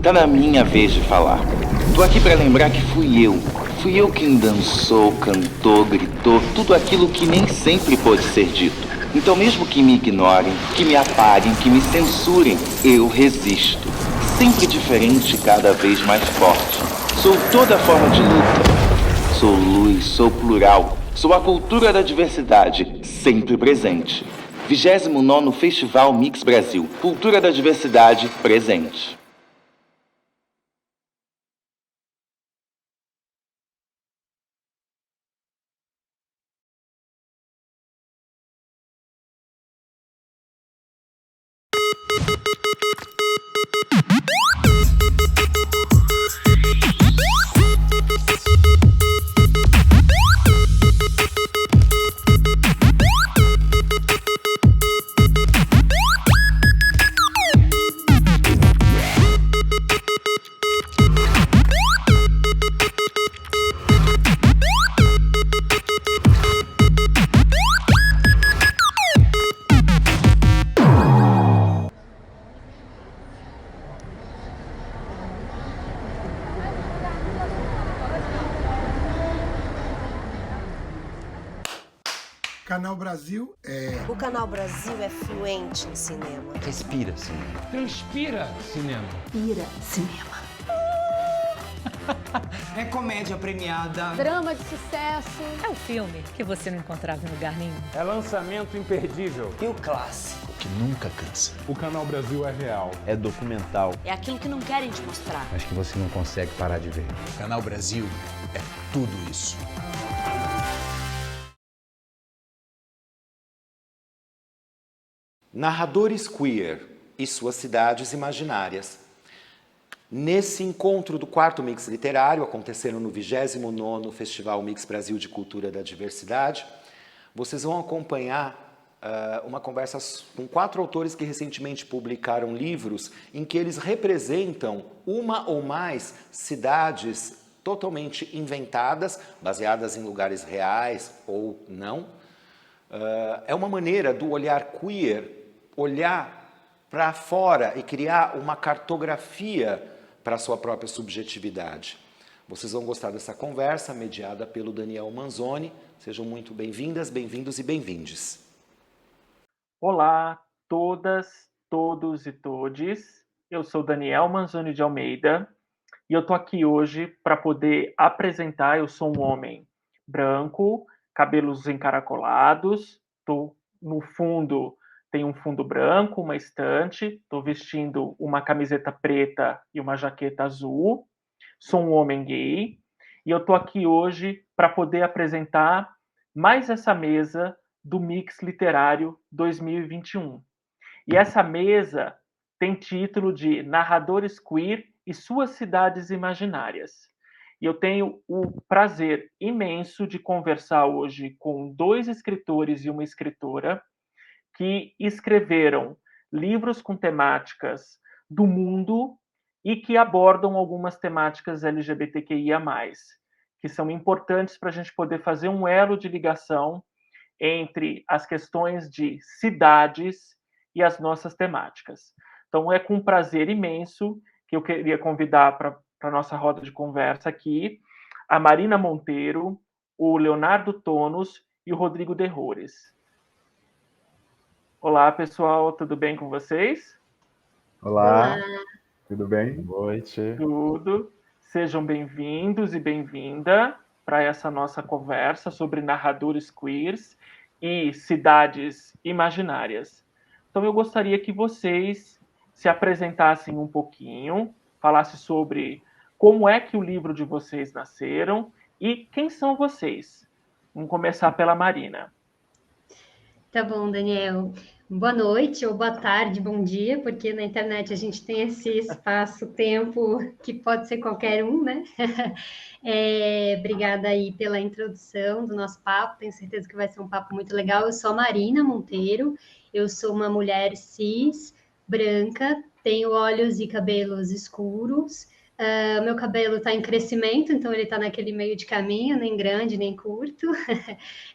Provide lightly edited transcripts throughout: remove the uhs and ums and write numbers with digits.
Tá na minha vez de falar. Tô aqui pra lembrar que fui eu. Fui eu quem dançou, cantou, gritou, tudo aquilo que nem sempre pôde ser dito. Então mesmo que me ignorem, que me apaguem, que me censurem, eu resisto. Sempre diferente, cada vez mais forte. Sou toda forma de luta. Sou luz, sou plural. Sou a cultura da diversidade, sempre presente. 29º Festival Mix Brasil. Cultura da diversidade presente. Canal Brasil é... O Canal Brasil é fluente em cinema. Respira cinema. Transpira cinema. Pira cinema. É comédia premiada. Drama de sucesso. É um filme que você não encontrava em lugar nenhum. É lançamento imperdível. E o clássico. Que nunca cansa. O Canal Brasil é real. É documental. É aquilo que não querem te mostrar. Mas que você não consegue parar de ver. O Canal Brasil é tudo isso. Narradores queer e suas cidades imaginárias. Nesse encontro do 4º Mix Literário, acontecendo no 29º Festival Mix Brasil de Cultura da Diversidade, vocês vão acompanhar uma conversa com 4 autores que recentemente publicaram livros em que eles representam uma ou mais cidades totalmente inventadas, baseadas em lugares reais ou não. É uma maneira do olhar queer olhar para fora e criar uma cartografia para a sua própria subjetividade. Vocês vão gostar dessa conversa mediada pelo Daniel Manzoni. Sejam muito bem-vindas, bem-vindos e bem-vindes. Olá, todas, todos e todes. Eu sou Daniel Manzoni de Almeida e eu tô aqui hoje para poder apresentar. Eu sou um homem branco, cabelos encaracolados, tô no fundo, tem um fundo branco, uma estante, estou vestindo uma camiseta preta e uma jaqueta azul, sou um homem gay e eu tô aqui hoje para poder apresentar mais essa mesa do Mix Literário 2021. E essa mesa tem título de Narradores Queer e suas cidades imaginárias. E eu tenho o prazer imenso de conversar hoje com 2 escritores e uma escritora que escreveram livros com temáticas do mundo e que abordam algumas temáticas LGBTQIA+, que são importantes para a gente poder fazer um elo de ligação entre as questões de cidades e as nossas temáticas. Então, é com prazer imenso que eu queria convidar para a nossa roda de conversa aqui a Marina Monteiro, o Leonardo Tonos e o Rodrigo Derrores. Olá, pessoal, tudo bem com vocês? Olá, tudo bem? Boa noite. Tudo. Sejam bem-vindos e bem-vinda para essa nossa conversa sobre narradores queers e cidades imaginárias. Então, eu gostaria que vocês se apresentassem um pouquinho, falassem sobre como é que o livro de vocês nasceram e quem são vocês. Vamos começar pela Marina. Tá bom, Daniel. Boa noite, ou boa tarde, bom dia, porque na internet a gente tem esse espaço-tempo que pode ser qualquer um, né? Obrigada aí pela introdução do nosso papo, tenho certeza que vai ser um papo muito legal. Eu sou a Marina Monteiro, eu sou uma mulher cis, branca, tenho olhos e cabelos escuros, meu cabelo está em crescimento, então ele está naquele meio de caminho, nem grande, nem curto.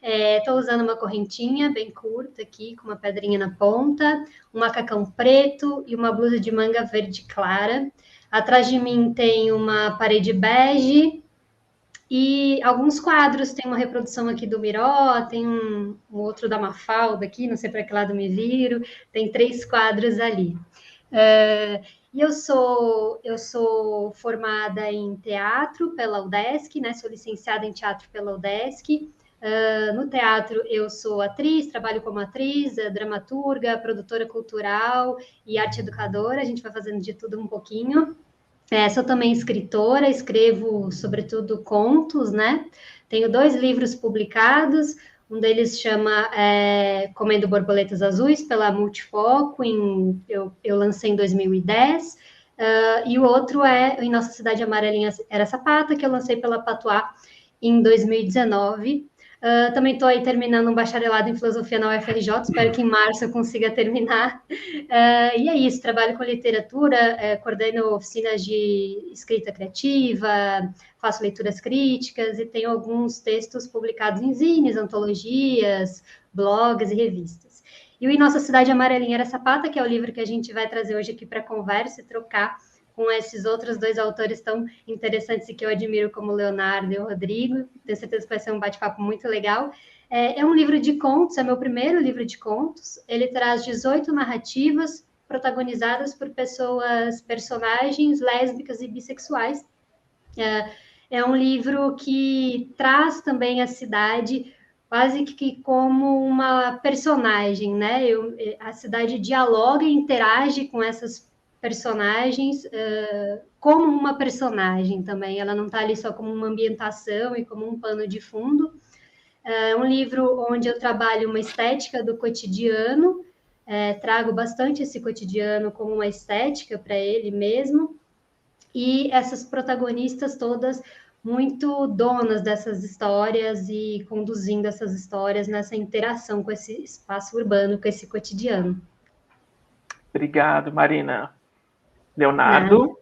Estou usando uma correntinha bem curta aqui, com uma pedrinha na ponta, um macacão preto e uma blusa de manga verde clara. Atrás de mim tem uma parede bege e alguns quadros. Tem uma reprodução aqui do Miró, tem um outro da Mafalda aqui, não sei para que lado me viro. Tem 3 quadros ali. E eu sou formada em teatro pela UDESC, né? Sou licenciada em teatro pela UDESC. No teatro eu sou atriz, trabalho como atriz, dramaturga, produtora cultural e arte educadora. A gente vai fazendo de tudo um pouquinho. Sou também escritora, escrevo sobretudo contos, né? Tenho 2 livros publicados. Um deles chama Comendo Borboletas Azuis, pela Multifoco, eu lancei em 2010, e o outro é Em Nossa Cidade Amarelinha Era Sapata, que eu lancei pela Patuá em 2019. Também estou aí terminando um bacharelado em filosofia na UFRJ, espero que em março eu consiga terminar. E é isso, trabalho com literatura, coordeno oficinas de escrita criativa, faço leituras críticas e tenho alguns textos publicados em zines, antologias, blogs e revistas. E o Em Nossa Cidade Amarelinha Era Sapata, que é o livro que a gente vai trazer hoje aqui para conversa e trocar com esses outros 2 autores tão interessantes e que eu admiro, como o Leonardo e o Rodrigo. Tenho certeza que vai ser um bate-papo muito legal. É um livro de contos, é meu primeiro livro de contos. Ele traz 18 narrativas protagonizadas por personagens lésbicas e bissexuais. É um livro que traz também a cidade quase que como uma personagem, né? A cidade dialoga e interage com essas personagens como uma personagem também. Ela não está ali só como uma ambientação e como um pano de fundo. É um livro onde eu trabalho uma estética do cotidiano, trago bastante esse cotidiano como uma estética para ele mesmo, e essas protagonistas todas muito donas dessas histórias e conduzindo essas histórias nessa interação com esse espaço urbano, com esse cotidiano. Obrigado, Marina. Leonardo?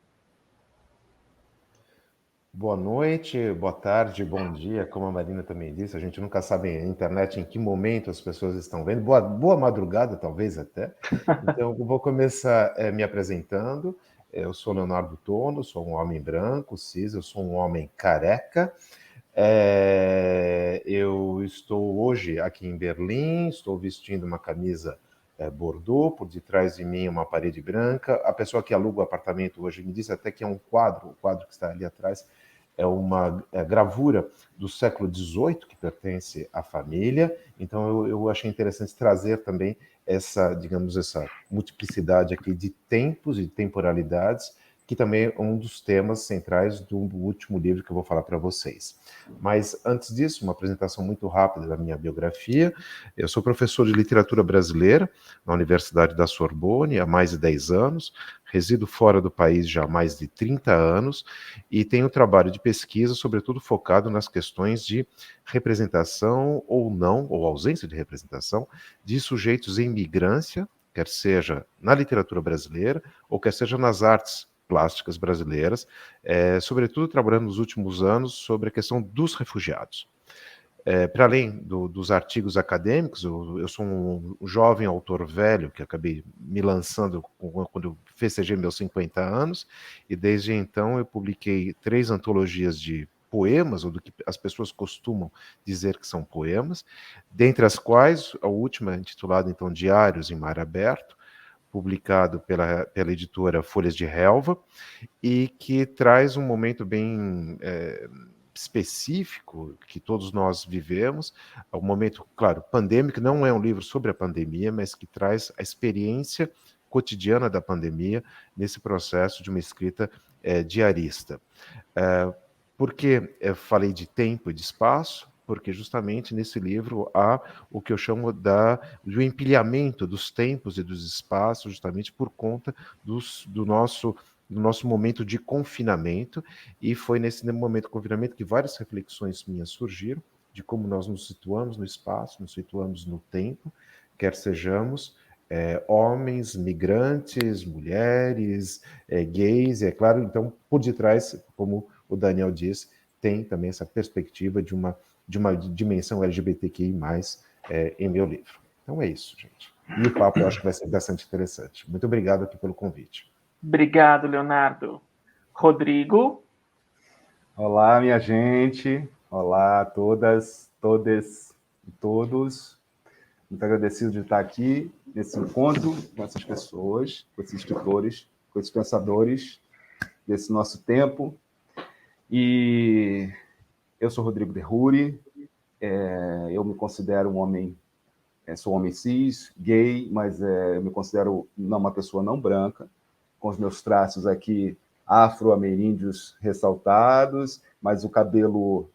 Boa noite, boa tarde, bom dia, como a Marina também disse, a gente nunca sabe na internet em que momento as pessoas estão vendo. Boa madrugada, talvez até. Então, eu vou começar me apresentando. Eu sou Leonardo Tono, sou um homem branco, cis, eu sou um homem careca. Eu estou hoje aqui em Berlim, estou vestindo uma camisa bordô, por detrás de mim uma parede branca. A pessoa que aluga o apartamento hoje me disse até que é um quadro, o quadro que está ali atrás é uma gravura do século XVIII que pertence à família. Então eu achei interessante trazer também essa, digamos, essa multiplicidade aqui de tempos e de temporalidades, que também é um dos temas centrais do último livro que eu vou falar para vocês. Mas, antes disso, uma apresentação muito rápida da minha biografia. Eu sou professor de literatura brasileira na Universidade da Sorbonne há mais de 10 anos, resido fora do país já há mais de 30 anos e tenho trabalho de pesquisa, sobretudo focado nas questões de representação ou não, ou ausência de representação, de sujeitos em migrância, quer seja na literatura brasileira ou quer seja nas artes plásticas brasileiras, sobretudo trabalhando nos últimos anos sobre a questão dos refugiados. Para além dos artigos acadêmicos, eu sou um jovem autor velho que acabei me lançando quando eu festejei meus 50 anos, e desde então eu publiquei 3 antologias de poemas, ou do que as pessoas costumam dizer que são poemas, dentre as quais a última, intitulada então Diários em Mar Aberto, publicado pela editora Folhas de Relva, e que traz um momento bem específico que todos nós vivemos, um momento, claro, pandêmico. Não é um livro sobre a pandemia, mas que traz a experiência cotidiana da pandemia nesse processo de uma escrita diarista. Por que eu falei de tempo e de espaço? Porque justamente nesse livro há o que eu chamo do empilhamento dos tempos e dos espaços, justamente por conta do nosso momento de confinamento, e foi nesse momento de confinamento que várias reflexões minhas surgiram, de como nós nos situamos no espaço, nos situamos no tempo, quer sejamos homens, migrantes, mulheres, gays, e é claro, então, por detrás, como o Daniel disse, tem também essa perspectiva de uma dimensão LGBTQI+, em meu livro. Então é isso, gente. E o papo eu acho que vai ser bastante interessante. Muito obrigado aqui pelo convite. Obrigado, Leonardo. Rodrigo. Olá, minha gente. Olá a todas, todes e todos. Muito agradecido de estar aqui nesse encontro com essas pessoas, com esses escritores, com esses pensadores desse nosso tempo. E eu sou Rodrigo Derruri, eu me considero um homem, sou um homem cis, gay, mas eu me considero uma pessoa não branca, com os meus traços aqui afro-ameríndios ressaltados, mas o cabelo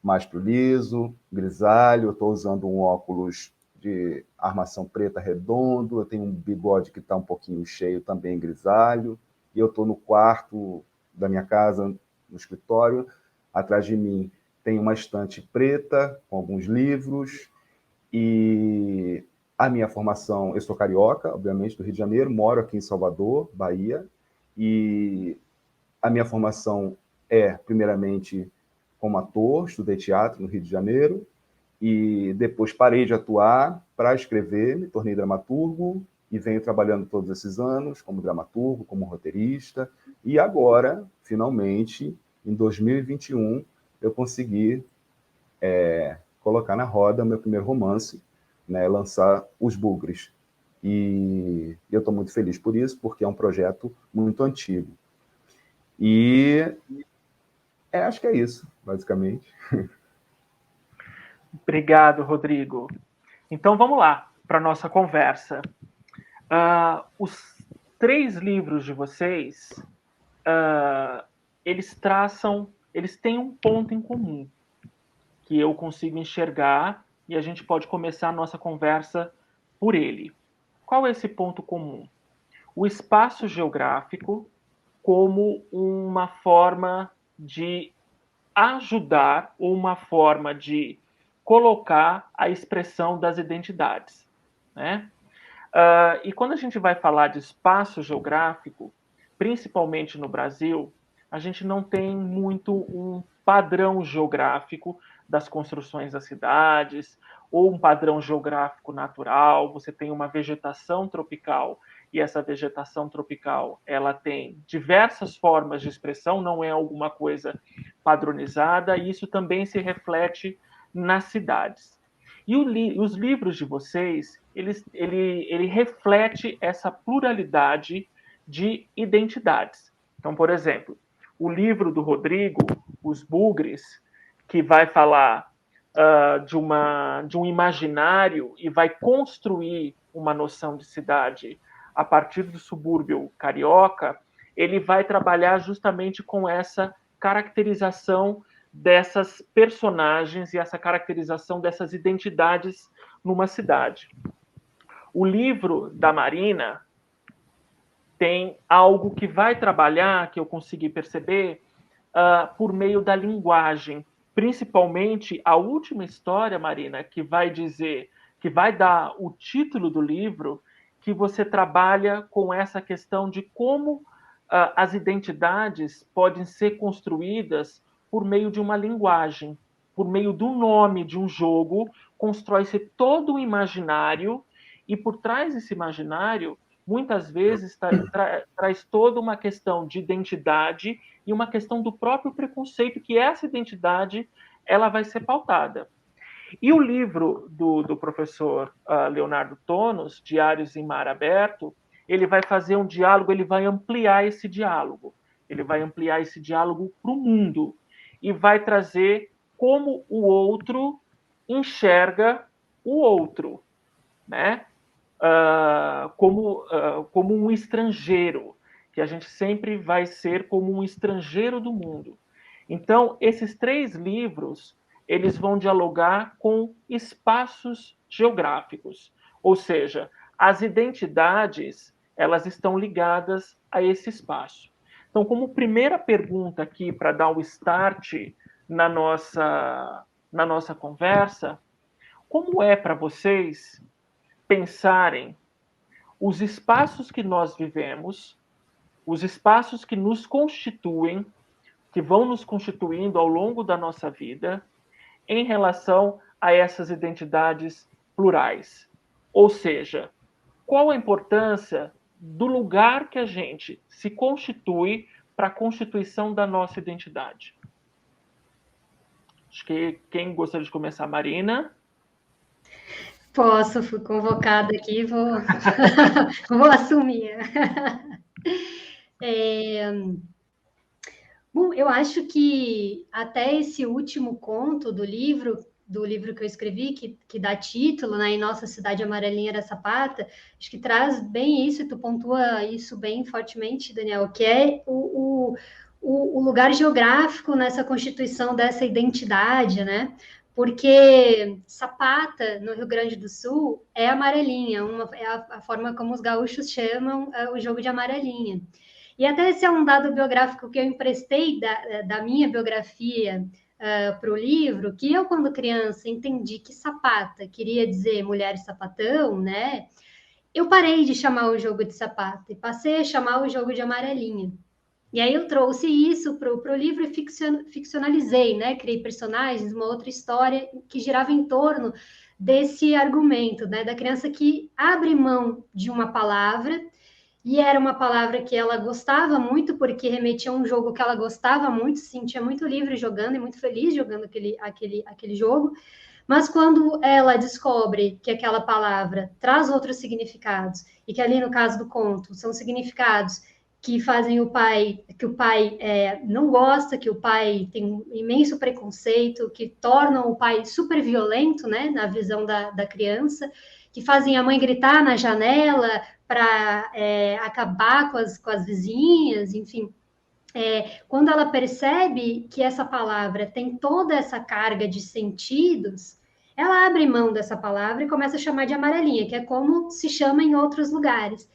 mais pro liso, grisalho, eu estou usando um óculos de armação preta redondo, eu tenho um bigode que está um pouquinho cheio, também grisalho, e eu estou no quarto da minha casa, no escritório. Atrás de mim tem uma estante preta com alguns livros, e a minha formação, eu sou carioca, obviamente, do Rio de Janeiro, moro aqui em Salvador, Bahia, e a minha formação primeiramente, como ator, estudei teatro no Rio de Janeiro, e depois parei de atuar para escrever, me tornei dramaturgo, e venho trabalhando todos esses anos como dramaturgo, como roteirista, e agora, finalmente, em 2021, eu consegui colocar na roda o meu primeiro romance, né, lançar Os Bugres. E eu estou muito feliz por isso, porque é um projeto muito antigo. E acho que é isso, basicamente. Obrigado, Rodrigo. Então, vamos lá para a nossa conversa. Os 3 livros de vocês, eles têm um ponto em comum, que eu consigo enxergar, e a gente pode começar a nossa conversa por ele. Qual é esse ponto comum? O espaço geográfico como uma forma de ajudar, ou uma forma de colocar a expressão das identidades, né? E quando a gente vai falar de espaço geográfico, principalmente no Brasil, a gente não tem muito um padrão geográfico das construções das cidades, ou um padrão geográfico natural. Você tem uma vegetação tropical, e essa vegetação tropical ela tem diversas formas de expressão, não é alguma coisa padronizada, e isso também se reflete nas cidades. E os livros de vocês, ele reflete essa pluralidade de identidades. Então, por exemplo, o livro do Rodrigo, Os Bugres, que vai falar de um imaginário e vai construir uma noção de cidade a partir do subúrbio carioca, ele vai trabalhar justamente com essa caracterização dessas personagens e essa caracterização dessas identidades numa cidade. O livro da Marina tem algo que vai trabalhar, que eu consegui perceber, por meio da linguagem. Principalmente a última história, Marina, que vai dizer, que vai dar o título do livro, que você trabalha com essa questão de como as identidades podem ser construídas por meio de uma linguagem, por meio do nome de um jogo, constrói-se todo um imaginário, e por trás desse imaginário, muitas vezes traz toda uma questão de identidade e uma questão do próprio preconceito, que essa identidade ela vai ser pautada. E o livro do professor Leonardo Tonos, Diários em Mar Aberto, ele vai fazer um diálogo, ele vai ampliar esse diálogo. Ele vai ampliar esse diálogo para o mundo e vai trazer como o outro enxerga o outro, né? Como um estrangeiro, que a gente sempre vai ser como um estrangeiro do mundo. Então, esses 3 livros, eles vão dialogar com espaços geográficos, ou seja, as identidades, elas estão ligadas a esse espaço. Então, como primeira pergunta aqui, para dar o start na nossa conversa, como é para vocês pensarem os espaços que nós vivemos, os espaços que nos constituem, que vão nos constituindo ao longo da nossa vida, em relação a essas identidades plurais? Ou seja, qual a importância do lugar que a gente se constitui para a constituição da nossa identidade? Acho que quem gostaria de começar? Marina? Posso, fui convocada aqui, vou, vou assumir. Bom, eu acho que até esse último conto do livro que eu escrevi, que dá título, né, em Nossa Cidade Amarelinha era Sapata, acho que traz bem isso, e tu pontua isso bem fortemente, Daniel, que é o lugar geográfico nessa constituição dessa identidade, né? Porque Sapata, no Rio Grande do Sul, é amarelinha, é a forma como os gaúchos chamam o jogo de amarelinha. E até esse é um dado biográfico que eu emprestei da minha biografia para o livro, que eu, quando criança, entendi que sapata queria dizer mulher sapatão, né? Eu parei de chamar o jogo de sapata e passei a chamar o jogo de amarelinha. E aí eu trouxe isso para o livro e ficcionalizei, né? Criei personagens, uma outra história que girava em torno desse argumento, né? Da criança que abre mão de uma palavra, e era uma palavra que ela gostava muito, porque remetia a um jogo que ela gostava muito, se sentia muito livre jogando e muito feliz jogando aquele jogo. Mas quando ela descobre que aquela palavra traz outros significados, e que ali no caso do conto são significados que fazem que o pai não gosta, que o pai tem um imenso preconceito, que tornam o pai super violento, né, na visão da criança, que fazem a mãe gritar na janela para acabar com as vizinhas, enfim. Quando ela percebe que essa palavra tem toda essa carga de sentidos, ela abre mão dessa palavra e começa a chamar de amarelinha, que é como se chama em outros lugares.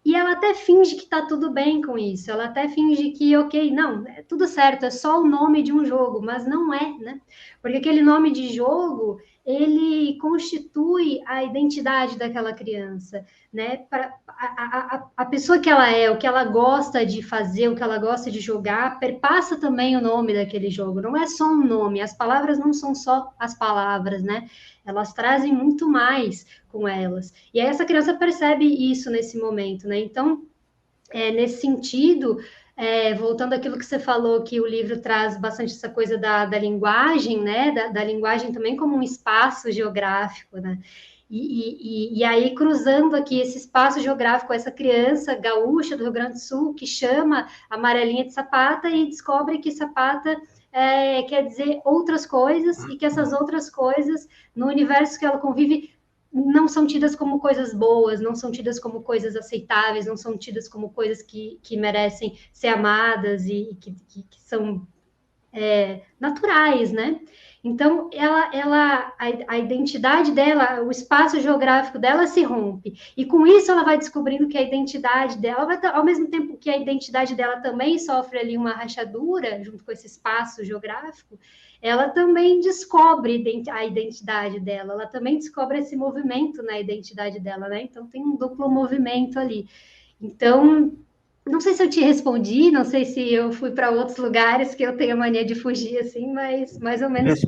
E ela até finge que está tudo bem com isso, ela até finge que, ok, não, é tudo certo, é só o nome de um jogo, mas não é, né? Porque aquele nome de jogo, ele constitui a identidade daquela criança, né? A pessoa que ela é, o que ela gosta de fazer, o que ela gosta de jogar, perpassa também o nome daquele jogo, não é só um nome, as palavras não são só as palavras, né? Elas trazem muito mais com elas. E aí essa criança percebe isso nesse momento, né? Então, nesse sentido, voltando àquilo que você falou, que o livro traz bastante essa coisa da linguagem, né? Da linguagem também como um espaço geográfico, né? E aí, cruzando aqui esse espaço geográfico, essa criança gaúcha do Rio Grande do Sul, que chama amarelinha de sapata e descobre que sapata quer dizer outras coisas, e que essas outras coisas, no universo que ela convive, não são tidas como coisas boas, não são tidas como coisas aceitáveis, não são tidas como coisas que merecem ser amadas e que são naturais, né? Então, a identidade dela, o espaço geográfico dela se rompe. E com isso ela vai descobrindo que a identidade dela, ao mesmo tempo que a identidade dela também sofre ali uma rachadura, junto com esse espaço geográfico, ela também descobre a identidade dela, ela também descobre esse movimento na identidade dela, né? Então, tem um duplo movimento ali. Então, não sei se eu te respondi, não sei se eu fui para outros lugares, que eu tenho a mania de fugir assim, mas mais ou menos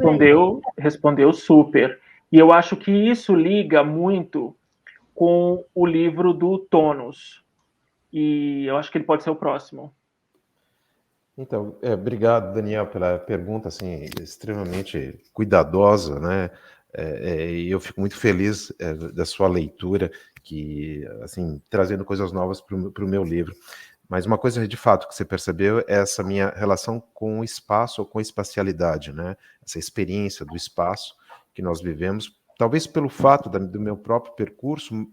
respondeu super. E eu acho que isso liga muito com o livro do Tônus. E eu acho que ele pode ser o próximo. Então, obrigado, Daniel, pela pergunta assim, extremamente cuidadosa, né? E eu fico muito feliz da sua leitura, que assim, trazendo coisas novas para o meu livro. Mas uma coisa de fato que você percebeu é essa minha relação com o espaço ou com a espacialidade, né? Essa experiência do espaço que nós vivemos, talvez pelo fato do meu próprio percurso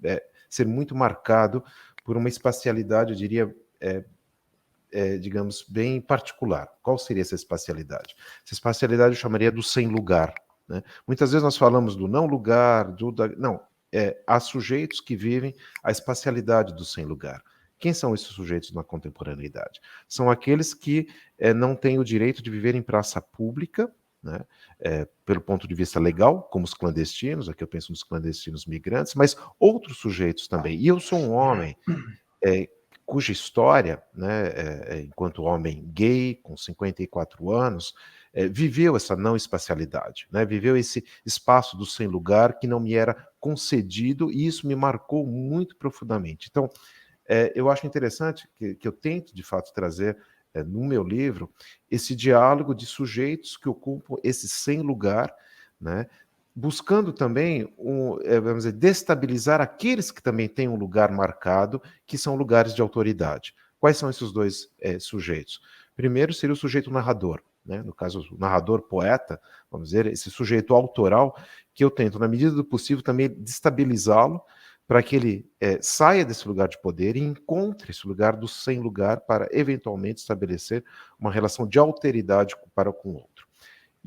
ser muito marcado por uma espacialidade, eu diria, digamos, bem particular. Qual seria essa espacialidade? Essa espacialidade eu chamaria do sem lugar, né? Muitas vezes nós falamos do não lugar, não, há sujeitos que vivem a espacialidade do sem lugar. Quem são esses sujeitos na contemporaneidade? São aqueles que não têm o direito de viver em praça pública, né, pelo ponto de vista legal, como os clandestinos, aqui eu penso nos clandestinos migrantes, mas outros sujeitos também. E eu sou um homem cuja história, né, enquanto homem gay, com 54 anos, viveu essa não espacialidade, né, viveu esse espaço do sem lugar que não me era concedido, e isso me marcou muito profundamente. Então, eu acho interessante que eu tento, de fato, trazer no meu livro, esse diálogo de sujeitos que ocupam esse sem lugar, né? Buscando também, vamos dizer, destabilizar aqueles que também têm um lugar marcado, que são lugares de autoridade. Quais são esses dois sujeitos? Primeiro seria o sujeito narrador, né? No caso, o narrador poeta, vamos dizer, esse sujeito autoral, que eu tento, na medida do possível, também destabilizá-lo, para que ele saia desse lugar de poder e encontre esse lugar do sem lugar para, eventualmente, estabelecer uma relação de alteridade para com o outro.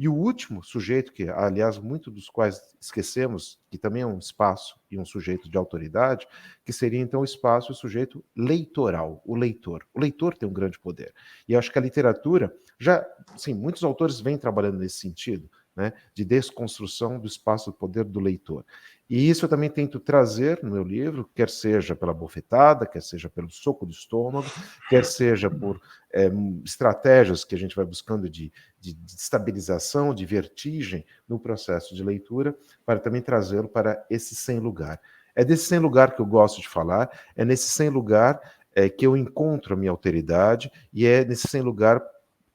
E o último sujeito, que, aliás, muitos dos quais esquecemos, que também é um espaço e um sujeito de autoridade, que seria, então, o espaço e o sujeito leitoral, o leitor. O leitor tem um grande poder. E eu acho que a literatura, já, sim, muitos autores vêm trabalhando nesse sentido, né, de desconstrução do espaço do poder do leitor. E isso eu também tento trazer no meu livro, quer seja pela bofetada, quer seja pelo soco do estômago, quer seja por estratégias que a gente vai buscando de estabilização, de vertigem no processo de leitura, para também trazê-lo para esse sem lugar. É desse sem lugar que eu gosto de falar, é nesse sem lugar que eu encontro a minha alteridade, e é nesse sem lugar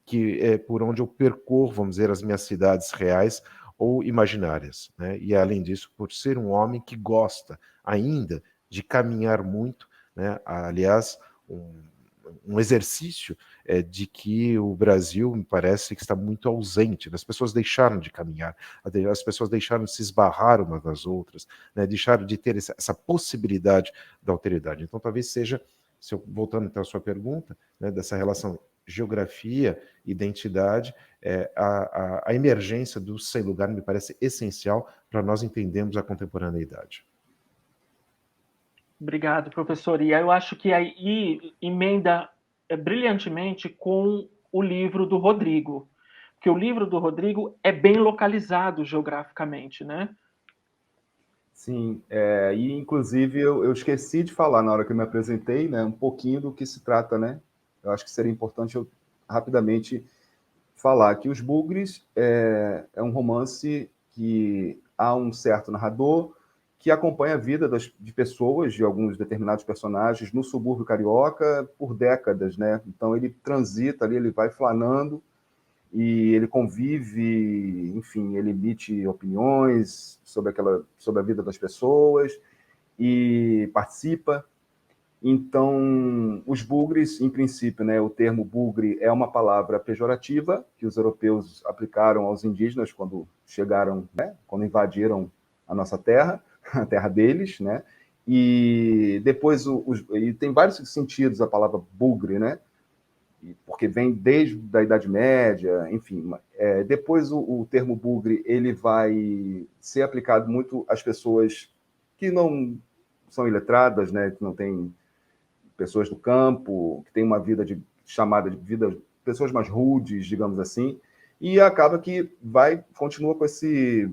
que é por onde eu percorro, vamos dizer, as minhas cidades reais ou imaginárias, né? E além disso, por ser um homem que gosta ainda de caminhar muito, né? Aliás, um exercício de que o Brasil me parece que está muito ausente. As pessoas deixaram de caminhar, as pessoas deixaram de se esbarrar umas nas outras, né? Deixaram de ter essa possibilidade da alteridade. Então, talvez seja, voltando então à sua pergunta, né, dessa relação geografia, identidade, a emergência do sem lugar me parece essencial para nós entendermos a contemporaneidade. Obrigado, professor. E eu acho que aí emenda brilhantemente com o livro do Rodrigo, porque o livro do Rodrigo é bem localizado geograficamente, né? Sim, e inclusive eu esqueci de falar na hora que eu me apresentei, né, um pouquinho do que se trata, né? Eu acho que seria importante eu rapidamente falar que Os Bugres é um romance que há um certo narrador que acompanha a vida de pessoas, de alguns determinados personagens, no subúrbio carioca por décadas, né? Então ele transita ali, ele vai flanando e ele convive, enfim, ele emite opiniões sobre a vida das pessoas e participa. Então, os bugres, em princípio, né, o termo bugre é uma palavra pejorativa que os europeus aplicaram aos indígenas quando chegaram, né, quando invadiram a nossa terra, a terra deles, né? E depois e tem vários sentidos a palavra bugre, né? Porque vem desde a Idade Média, enfim. Depois o termo bugre ele vai ser aplicado muito às pessoas que não são iletradas, né? Que não têm pessoas do campo, que têm uma vida chamada de vida, pessoas mais rudes, digamos assim, e acaba que continua com esse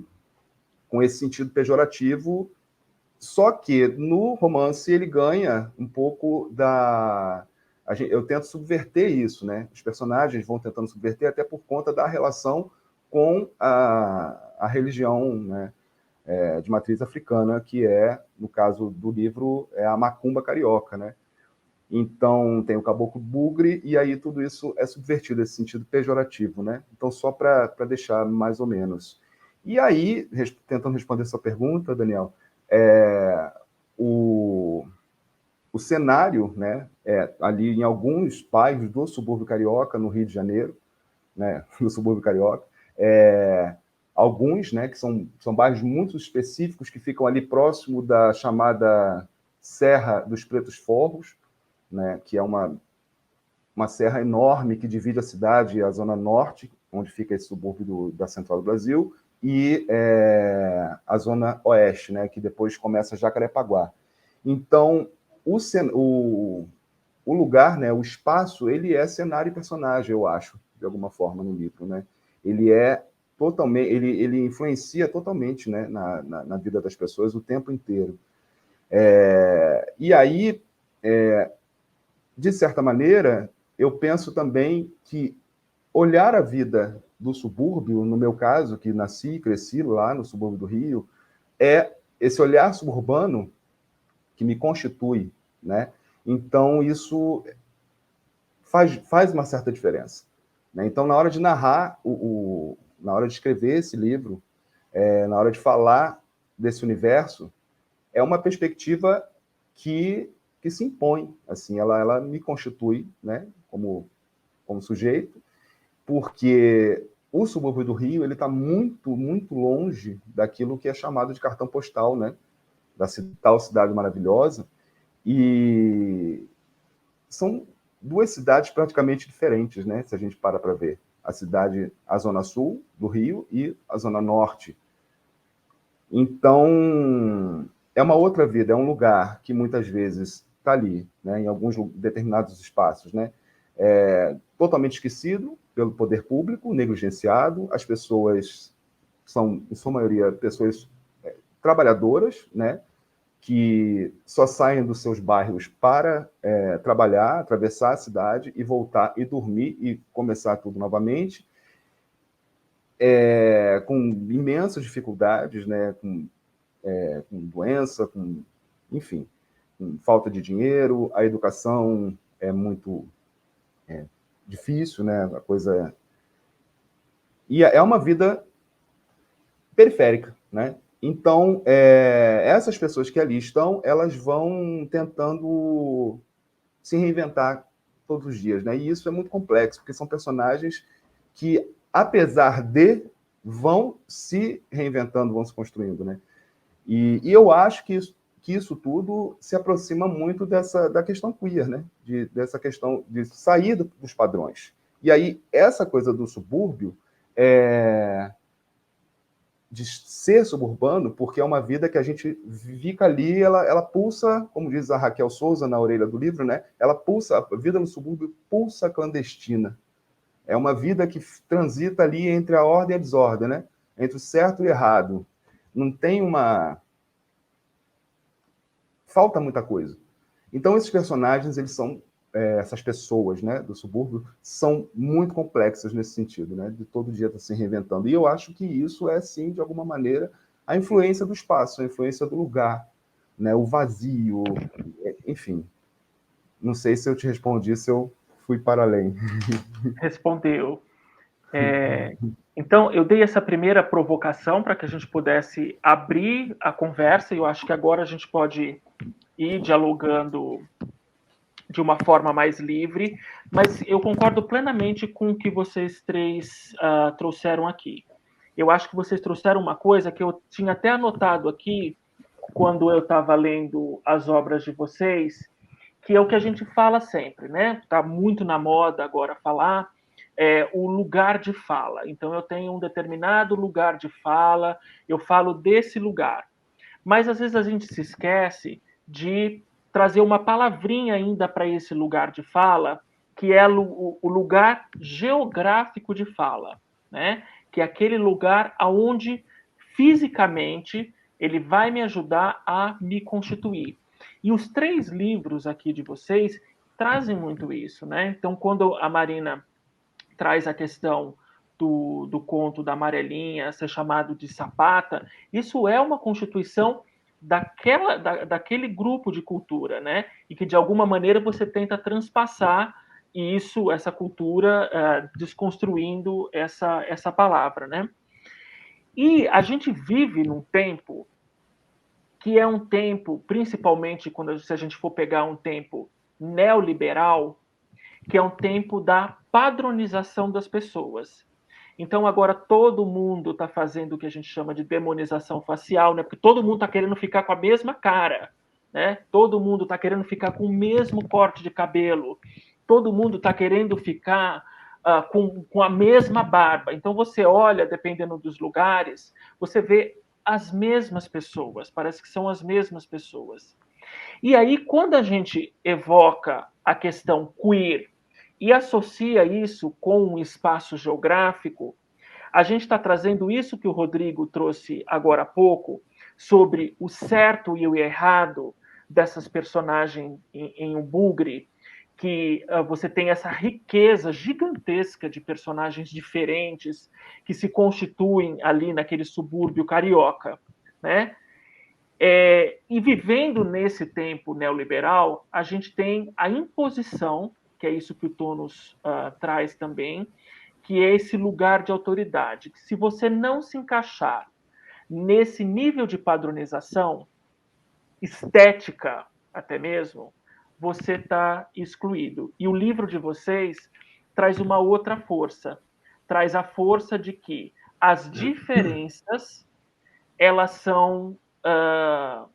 sentido pejorativo, só que no romance ele ganha um pouco eu tento subverter isso, né? Os personagens vão tentando subverter até por conta da relação com a religião, né? De matriz africana, que no caso do livro, a macumba carioca, né? Então, tem o caboclo bugre, e aí tudo isso é subvertido, esse sentido pejorativo, né? Então, só para deixar mais ou menos. E aí, tentando responder sua pergunta, Daniel, o cenário, né, ali em alguns bairros do subúrbio carioca, no Rio de Janeiro, né, no subúrbio carioca, alguns, né, que são bairros muito específicos, que ficam ali próximo da chamada Serra dos Pretos Forros, né, que é uma serra enorme que divide a cidade, a zona norte, onde fica esse subúrbio da Central do Brasil, e a zona oeste, né, que depois começa Jacarepaguá. Então, o lugar, né, o espaço, ele é cenário e personagem, eu acho, de alguma forma, no livro, né? Ele ele influencia totalmente, né, na vida das pessoas o tempo inteiro. E aí, de certa maneira, eu penso também que olhar a vida do subúrbio, no meu caso, que nasci e cresci lá no subúrbio do Rio, é esse olhar suburbano que me constitui, né? Então, isso faz uma certa diferença, né? Então, na hora de narrar, na hora de escrever esse livro, na hora de falar desse universo, é uma perspectiva que se impõe, assim, ela me constitui, né, como sujeito, porque o subúrbio do Rio ele está muito, muito longe daquilo que é chamado de cartão postal, né, da tal cidade maravilhosa, e são duas cidades praticamente diferentes, né, se a gente para ver. A Zona Sul do Rio e a Zona Norte. Então, é uma outra vida, é um lugar que muitas vezes está ali, né, em alguns determinados espaços, né, totalmente esquecido pelo poder público, negligenciado. As pessoas são, em sua maioria, pessoas trabalhadoras, né, que só saem dos seus bairros para trabalhar, atravessar a cidade e voltar e dormir e começar tudo novamente, com imensas dificuldades, né, com doença, enfim, com falta de dinheiro. A educação é muito difícil, né, a coisa... E é uma vida periférica, né? Então, essas pessoas que ali estão, elas vão tentando se reinventar todos os dias, né? E isso é muito complexo, porque são personagens que, apesar de, vão se reinventando, vão se construindo, né? E eu acho que isso tudo se aproxima muito da questão queer, né? Dessa questão de sair dos padrões. E aí, essa coisa do subúrbio de ser suburbano, porque é uma vida que a gente fica ali, ela pulsa, como diz a Raquel Souza na orelha do livro, né? Ela pulsa, a vida no subúrbio pulsa clandestina. É uma vida que transita ali entre a ordem e a desordem, né? Entre o certo e o errado. Não tem falta muita coisa. Então, esses personagens, eles são essas pessoas, né, do subúrbio, são muito complexas nesse sentido, né, de todo dia estar se reinventando. E eu acho que isso é, sim, de alguma maneira, a influência do espaço, a influência do lugar, né, o vazio, enfim. Não sei se eu te respondi, se eu fui para além. Respondeu. Então, eu dei essa primeira provocação para que a gente pudesse abrir a conversa, e eu acho que agora a gente pode ir dialogando de uma forma mais livre, mas eu concordo plenamente com o que vocês três trouxeram aqui. Eu acho que vocês trouxeram uma coisa que eu tinha até anotado aqui, quando eu estava lendo as obras de vocês, que é o que a gente fala sempre, né? Está muito na moda agora falar, o lugar de fala. Então, eu tenho um determinado lugar de fala, eu falo desse lugar. Mas, às vezes, a gente se esquece de trazer uma palavrinha ainda para esse lugar de fala, que é o lugar geográfico de fala, né? Que é aquele lugar onde, fisicamente, ele vai me ajudar a me constituir. E os 3 livros aqui de vocês trazem muito isso, né? Então, quando a Marina traz a questão do conto da Amarelinha ser chamado de sapata, isso é uma constituição daquele grupo de cultura, né? E que, de alguma maneira, você tenta transpassar essa cultura, desconstruindo essa palavra, né? E a gente vive num tempo que é um tempo, principalmente se a gente for pegar um tempo neoliberal, que é um tempo da padronização das pessoas. Então, agora todo mundo está fazendo o que a gente chama de demonização facial, né? Porque todo mundo está querendo ficar com a mesma cara, né? Todo mundo está querendo ficar com o mesmo corte de cabelo, todo mundo está querendo ficar com a mesma barba. Então, você olha, dependendo dos lugares, você vê as mesmas pessoas, parece que são as mesmas pessoas. E aí, quando a gente evoca a questão queer e associa isso com um espaço geográfico, a gente está trazendo isso que o Rodrigo trouxe agora há pouco, sobre o certo e o errado dessas personagens em um bugre, que você tem essa riqueza gigantesca de personagens diferentes que se constituem ali naquele subúrbio carioca, né? E vivendo nesse tempo neoliberal, a gente tem a imposição que é isso que o Tônus traz também, que é esse lugar de autoridade. Se você não se encaixar nesse nível de padronização, estética até mesmo, você está excluído. E o livro de vocês traz uma outra força. Traz a força de que as diferenças, elas são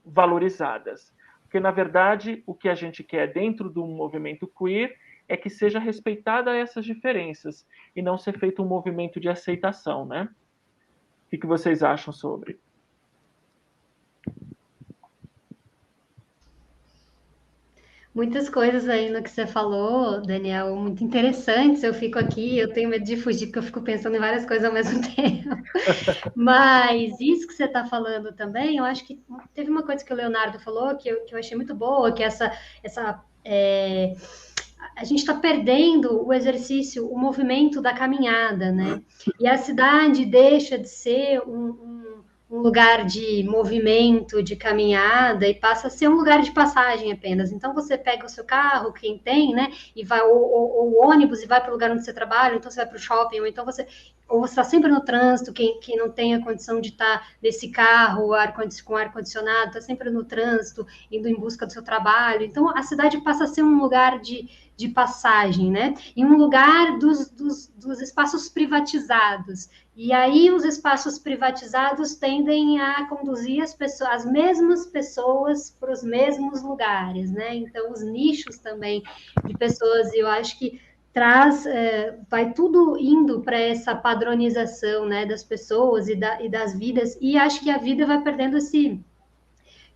valorizadas. Porque, na verdade, o que a gente quer dentro do movimento queer é que seja respeitada essas diferenças e não ser feito um movimento de aceitação, né? O que vocês acham sobre? Muitas coisas aí no que você falou, Daniel, muito interessantes. Eu fico aqui, eu tenho medo de fugir, porque eu fico pensando em várias coisas ao mesmo tempo. Mas isso que você está falando também, eu acho que teve uma coisa que o Leonardo falou que eu achei muito boa, que a gente está perdendo o exercício, o movimento da caminhada, né? E a cidade deixa de ser um lugar de movimento, de caminhada, e passa a ser um lugar de passagem apenas. Então, você pega o seu carro, quem tem, né, e vai, ou o ônibus, e vai para o lugar onde você trabalha, então você vai para o shopping, ou então você está sempre no trânsito, quem não tem a condição de estar nesse carro com ar-condicionado, está sempre no trânsito, indo em busca do seu trabalho. Então, a cidade passa a ser um lugar de passagem, né? E um lugar dos espaços privatizados. E aí os espaços privatizados tendem a conduzir as mesmas pessoas para os mesmos lugares, né? Então, os nichos também de pessoas, eu acho que vai tudo indo para essa padronização, né, das pessoas e das vidas, e acho que a vida vai perdendo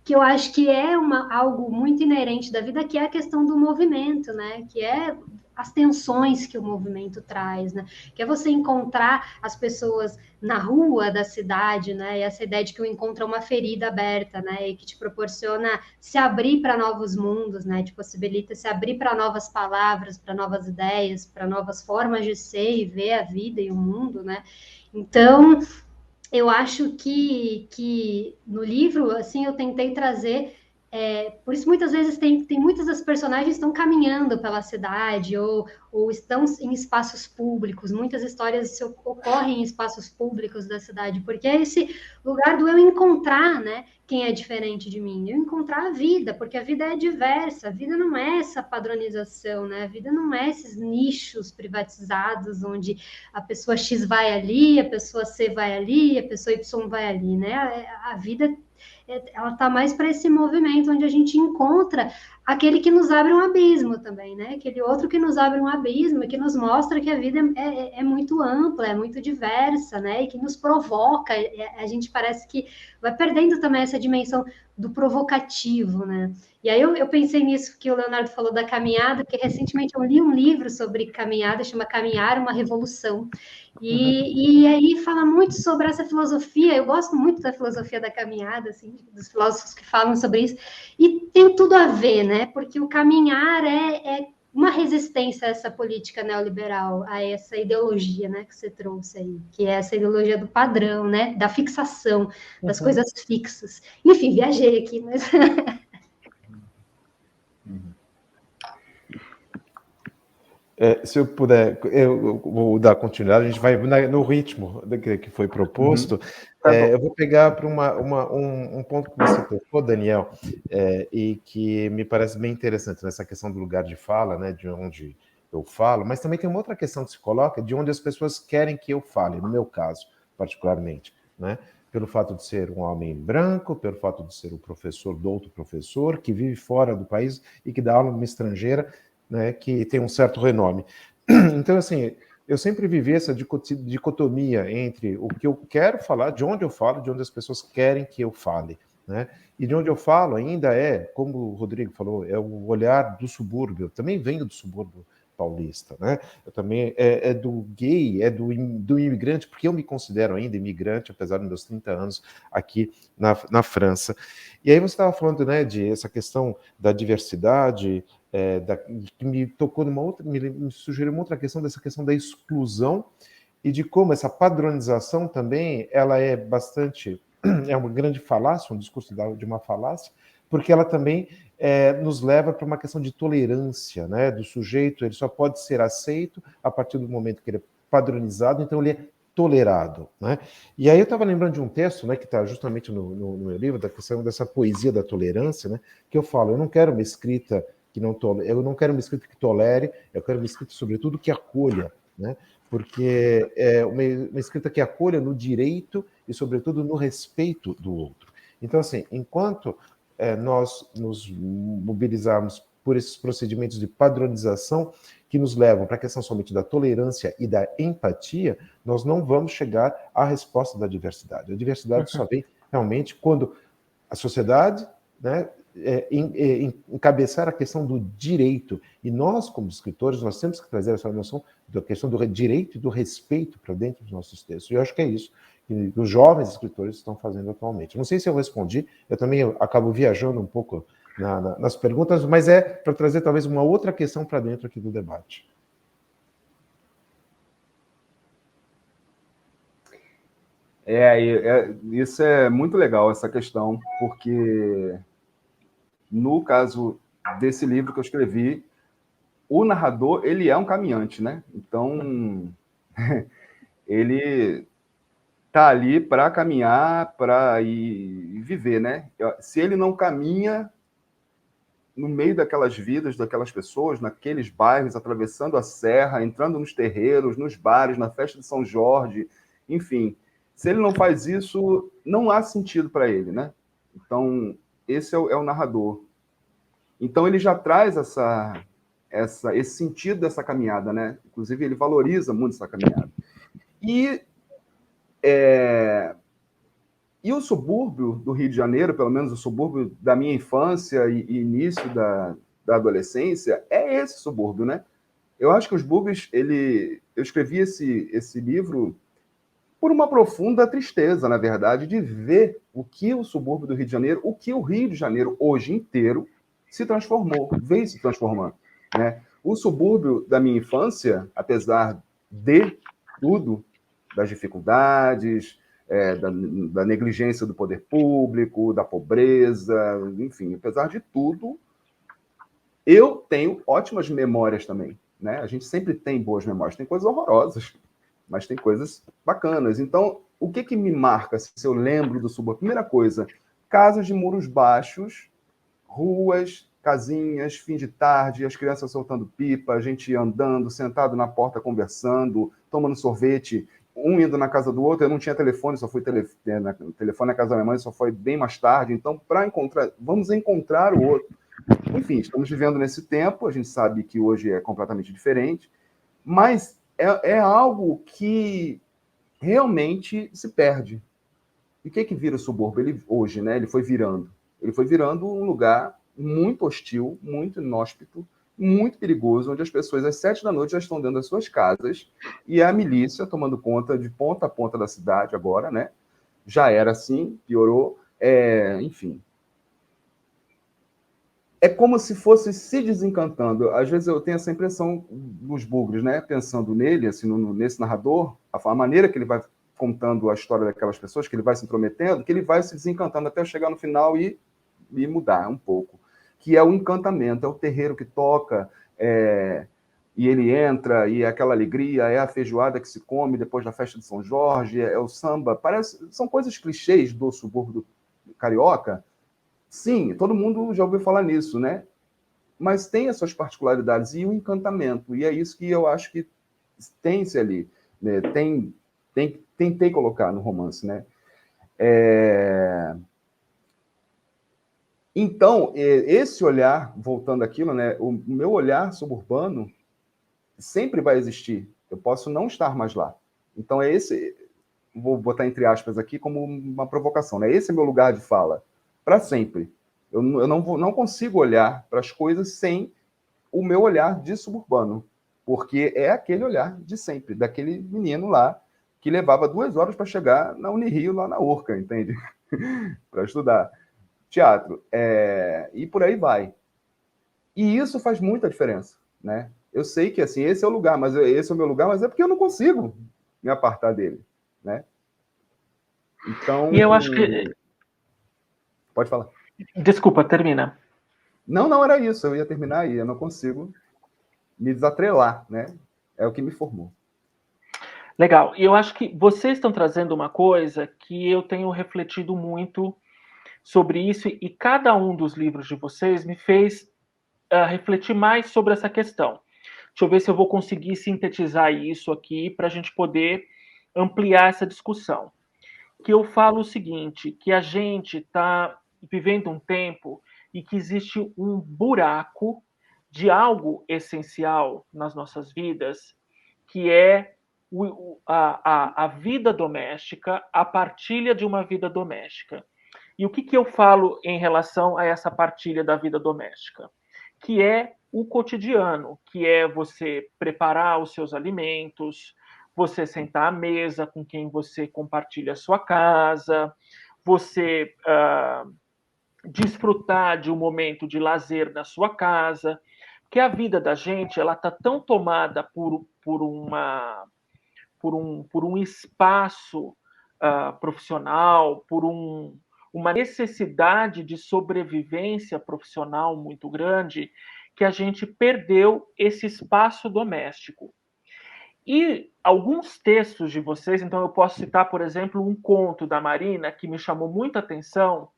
que eu acho que é algo muito inerente da vida, que é a questão do movimento, né? Que é as tensões que o movimento traz, né? Que é você encontrar as pessoas na rua da cidade, né? E essa ideia de que o encontro é uma ferida aberta, né? E que te proporciona se abrir para novos mundos, né? Te possibilita se abrir para novas palavras, para novas ideias, para novas formas de ser e ver a vida e o mundo, né? Então, eu acho que no livro, assim, eu tentei trazer... por isso, muitas vezes, tem muitas das personagens estão caminhando pela cidade ou estão em espaços públicos. Muitas histórias ocorrem em espaços públicos da cidade, porque é esse lugar do eu encontrar, né, quem é diferente de mim. Eu encontrar a vida, porque a vida é diversa. A vida não é essa padronização, né? A vida não é esses nichos privatizados onde a pessoa X vai ali, a pessoa C vai ali, a pessoa Y vai ali, né? A vida... ela está mais para esse movimento onde a gente encontra aquele que nos abre um abismo também, né? Aquele outro que nos abre um abismo e que nos mostra que a vida é muito ampla, é muito diversa, né? E que nos provoca. A gente parece que vai perdendo também essa dimensão do provocativo, né? E aí eu pensei nisso que o Leonardo falou da caminhada, porque recentemente eu li um livro sobre caminhada, chama Caminhar, uma Revolução. E aí fala muito sobre essa filosofia. Eu gosto muito da filosofia da caminhada, assim, dos filósofos que falam sobre isso, e tem tudo a ver, né? Porque o caminhar é uma resistência a essa política neoliberal, a essa ideologia, né, que você trouxe aí, que é essa ideologia do padrão, né, da fixação, das coisas fixas. Enfim, viajei aqui, mas... Se eu puder, eu vou dar continuidade, a gente vai no ritmo que foi proposto. Eu vou pegar para um ponto que você tocou, Daniel, e que me parece bem interessante nessa questão do lugar de fala, né, de onde eu falo, mas também tem uma outra questão que se coloca de onde as pessoas querem que eu fale, no meu caso, particularmente, né? Pelo fato de ser um homem branco, pelo fato de ser o professor do outro professor, que vive fora do país e que dá aula numa estrangeira, né, que tem um certo renome. Então, assim, eu sempre vivi essa dicotomia entre o que eu quero falar, de onde eu falo, de onde as pessoas querem que eu fale, né? E de onde eu falo ainda como o Rodrigo falou, é o olhar do subúrbio. Eu também venho do subúrbio paulista, né? Eu também é do gay, do imigrante, porque eu me considero ainda imigrante, apesar dos meus 30 anos aqui na França. E aí você estava falando, né, de essa questão da diversidade, que me tocou me sugeriu uma outra questão, dessa questão da exclusão e de como essa padronização também, ela é uma grande falácia, um discurso de uma falácia, porque ela também nos leva para uma questão de tolerância, né? Do sujeito, ele só pode ser aceito a partir do momento que ele é padronizado, então ele é tolerado, né? E aí eu estava lembrando de um texto, né, que está justamente no meu livro, da questão dessa poesia da tolerância, né? Que eu falo, eu não quero uma escrita que não tolere, eu não quero uma escrita que tolere, eu quero uma escrita, sobretudo, que acolha, né? Porque é uma escrita que acolha no direito e, sobretudo, no respeito do outro. Então, assim, enquanto nós nos mobilizarmos por esses procedimentos de padronização que nos levam para a questão somente da tolerância e da empatia, nós não vamos chegar à resposta da diversidade. A diversidade só vem realmente quando a sociedade, né, encabeçar a questão do direito. E nós, como escritores, nós temos que trazer essa noção da questão do direito e do respeito para dentro dos nossos textos. E eu acho que é isso que os jovens escritores estão fazendo atualmente. Não sei se eu respondi, eu também acabo viajando um pouco nas perguntas, mas é para trazer talvez uma outra questão para dentro aqui do debate. Isso é muito legal, essa questão, porque no caso desse livro que eu escrevi, o narrador, ele é um caminhante, né? Então, ele tá ali para caminhar, para ir viver, né? Se ele não caminha no meio daquelas vidas, daquelas pessoas, naqueles bairros, atravessando a serra, entrando nos terreiros, nos bares, na festa de São Jorge, enfim, se ele não faz isso, não há sentido para ele, né? Então, esse é o narrador. Então, ele já traz esse sentido dessa caminhada, né? Inclusive, ele valoriza muito essa caminhada. E o subúrbio do Rio de Janeiro, pelo menos o subúrbio da minha infância e início da adolescência, é esse subúrbio, né? Eu acho que os subúrbios, eu escrevi esse livro por uma profunda tristeza, na verdade, de ver o que o subúrbio do Rio de Janeiro, o que o Rio de Janeiro hoje inteiro se transformou, veio se transformando, né? O subúrbio da minha infância, apesar de tudo, das dificuldades, da negligência do poder público, da pobreza, enfim, apesar de tudo, eu tenho ótimas memórias também, né? A gente sempre tem boas memórias, tem coisas horrorosas, mas tem coisas bacanas. Então, o que me marca se eu lembro do subúrbio? Primeira coisa, casas de muros baixos, ruas, casinhas, fim de tarde, as crianças soltando pipa, a gente andando, sentado na porta conversando, tomando sorvete, um indo na casa do outro. Eu não tinha telefone, só fui telefone na casa da minha mãe, só foi bem mais tarde. Então, vamos encontrar o outro. Enfim, estamos vivendo nesse tempo, a gente sabe que hoje é completamente diferente, mas é algo que realmente se perde. E o que vira o subúrbio hoje, né? Ele foi virando um lugar muito hostil, muito inóspito, muito perigoso, onde as pessoas às 7 da noite já estão dentro das suas casas e a milícia tomando conta de ponta a ponta da cidade agora, né? Já era assim, piorou, enfim. É como se fosse se desencantando. Às vezes eu tenho essa impressão dos bugres, né? Pensando nele, assim, nesse narrador, a maneira que ele vai contando a história daquelas pessoas, que ele vai se intrometendo, que ele vai se desencantando até chegar no final e mudar um pouco. Que é o encantamento, é o terreiro que toca, e ele entra, e é aquela alegria, é a feijoada que se come depois da festa de São Jorge, é o samba. São coisas clichês do subúrbio carioca. Sim, todo mundo já ouviu falar nisso, né? Mas tem as suas particularidades e o encantamento, e é isso que eu acho que tem-se ali, né? Tentei colocar no romance, né? Então, esse olhar, voltando àquilo, né? O meu olhar suburbano sempre vai existir. Eu posso não estar mais lá. Então, vou botar entre aspas aqui como uma provocação, né? Esse é meu lugar de fala. Para sempre. Eu não consigo olhar para as coisas sem o meu olhar de suburbano, porque é aquele olhar de sempre, daquele menino lá que levava 2 horas para chegar na Unirio, lá na Urca, entende? Para estudar teatro. E por aí vai. E isso faz muita diferença, né? Eu sei que assim, esse é o lugar, mas esse é o meu lugar, mas é porque eu não consigo me apartar dele, né? Então... E eu acho que... Pode falar. Desculpa, termina. Não era isso, eu ia terminar aí, eu não consigo me desatrelar, né? É o que me formou. Legal. E eu acho que vocês estão trazendo uma coisa que eu tenho refletido muito sobre isso, e cada um dos livros de vocês me fez refletir mais sobre essa questão. Deixa eu ver se eu vou conseguir sintetizar isso aqui para a gente poder ampliar essa discussão. Que eu falo o seguinte, que a gente está vivendo um tempo e que existe um buraco de algo essencial nas nossas vidas, que é a vida doméstica, a partilha de uma vida doméstica. E o que eu falo em relação a essa partilha da vida doméstica? Que é o cotidiano, que é você preparar os seus alimentos, você sentar à mesa com quem você compartilha a sua casa, você desfrutar de um momento de lazer na sua casa, porque a vida da gente ela está tão tomada por um espaço profissional, por uma necessidade de sobrevivência profissional muito grande, que a gente perdeu esse espaço doméstico. E alguns textos de vocês, então eu posso citar, por exemplo, um conto da Marina que me chamou muita atenção,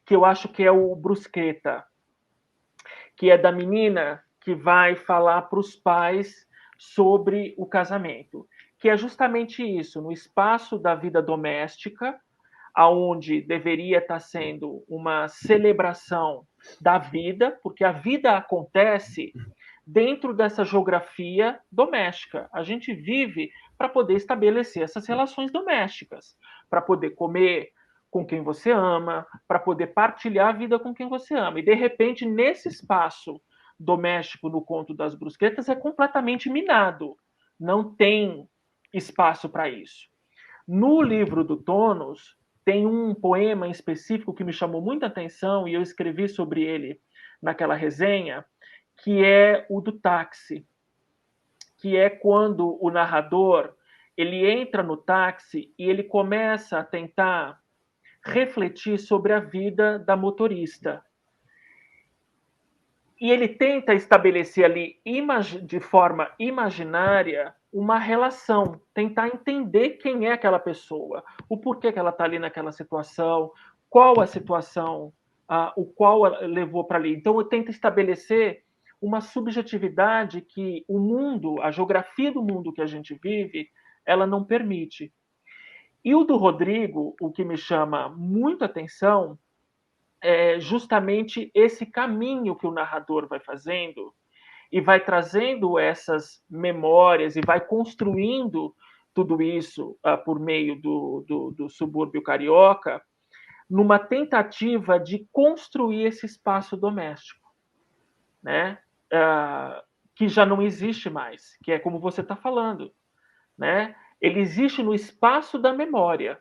que eu acho que é o Brusqueta, que é da menina que vai falar para os pais sobre o casamento, que é justamente isso, no espaço da vida doméstica, aonde deveria estar sendo uma celebração da vida, porque a vida acontece dentro dessa geografia doméstica. A gente vive para poder estabelecer essas relações domésticas, para poder comer com quem você ama, para poder partilhar a vida com quem você ama. E, de repente, nesse espaço doméstico, no conto das Brusquetas, é completamente minado. Não tem espaço para isso. No livro do Tônus, tem um poema em específico que me chamou muita atenção e eu escrevi sobre ele naquela resenha, que é o do táxi, que é quando o narrador ele entra no táxi e ele começa a tentar refletir sobre a vida da motorista. E ele tenta estabelecer ali, de forma imaginária, uma relação, tentar entender quem é aquela pessoa, o porquê que ela está ali naquela situação, qual a situação, o qual levou para ali. Então, eu tento estabelecer uma subjetividade que o mundo, a geografia do mundo que a gente vive, ela não permite. E o do Rodrigo, o que me chama muita atenção, é justamente esse caminho que o narrador vai fazendo e vai trazendo essas memórias e vai construindo tudo isso por meio do subúrbio carioca, numa tentativa de construir esse espaço doméstico, né? Que já não existe mais, que é como você está falando, né? Ele existe no espaço da memória,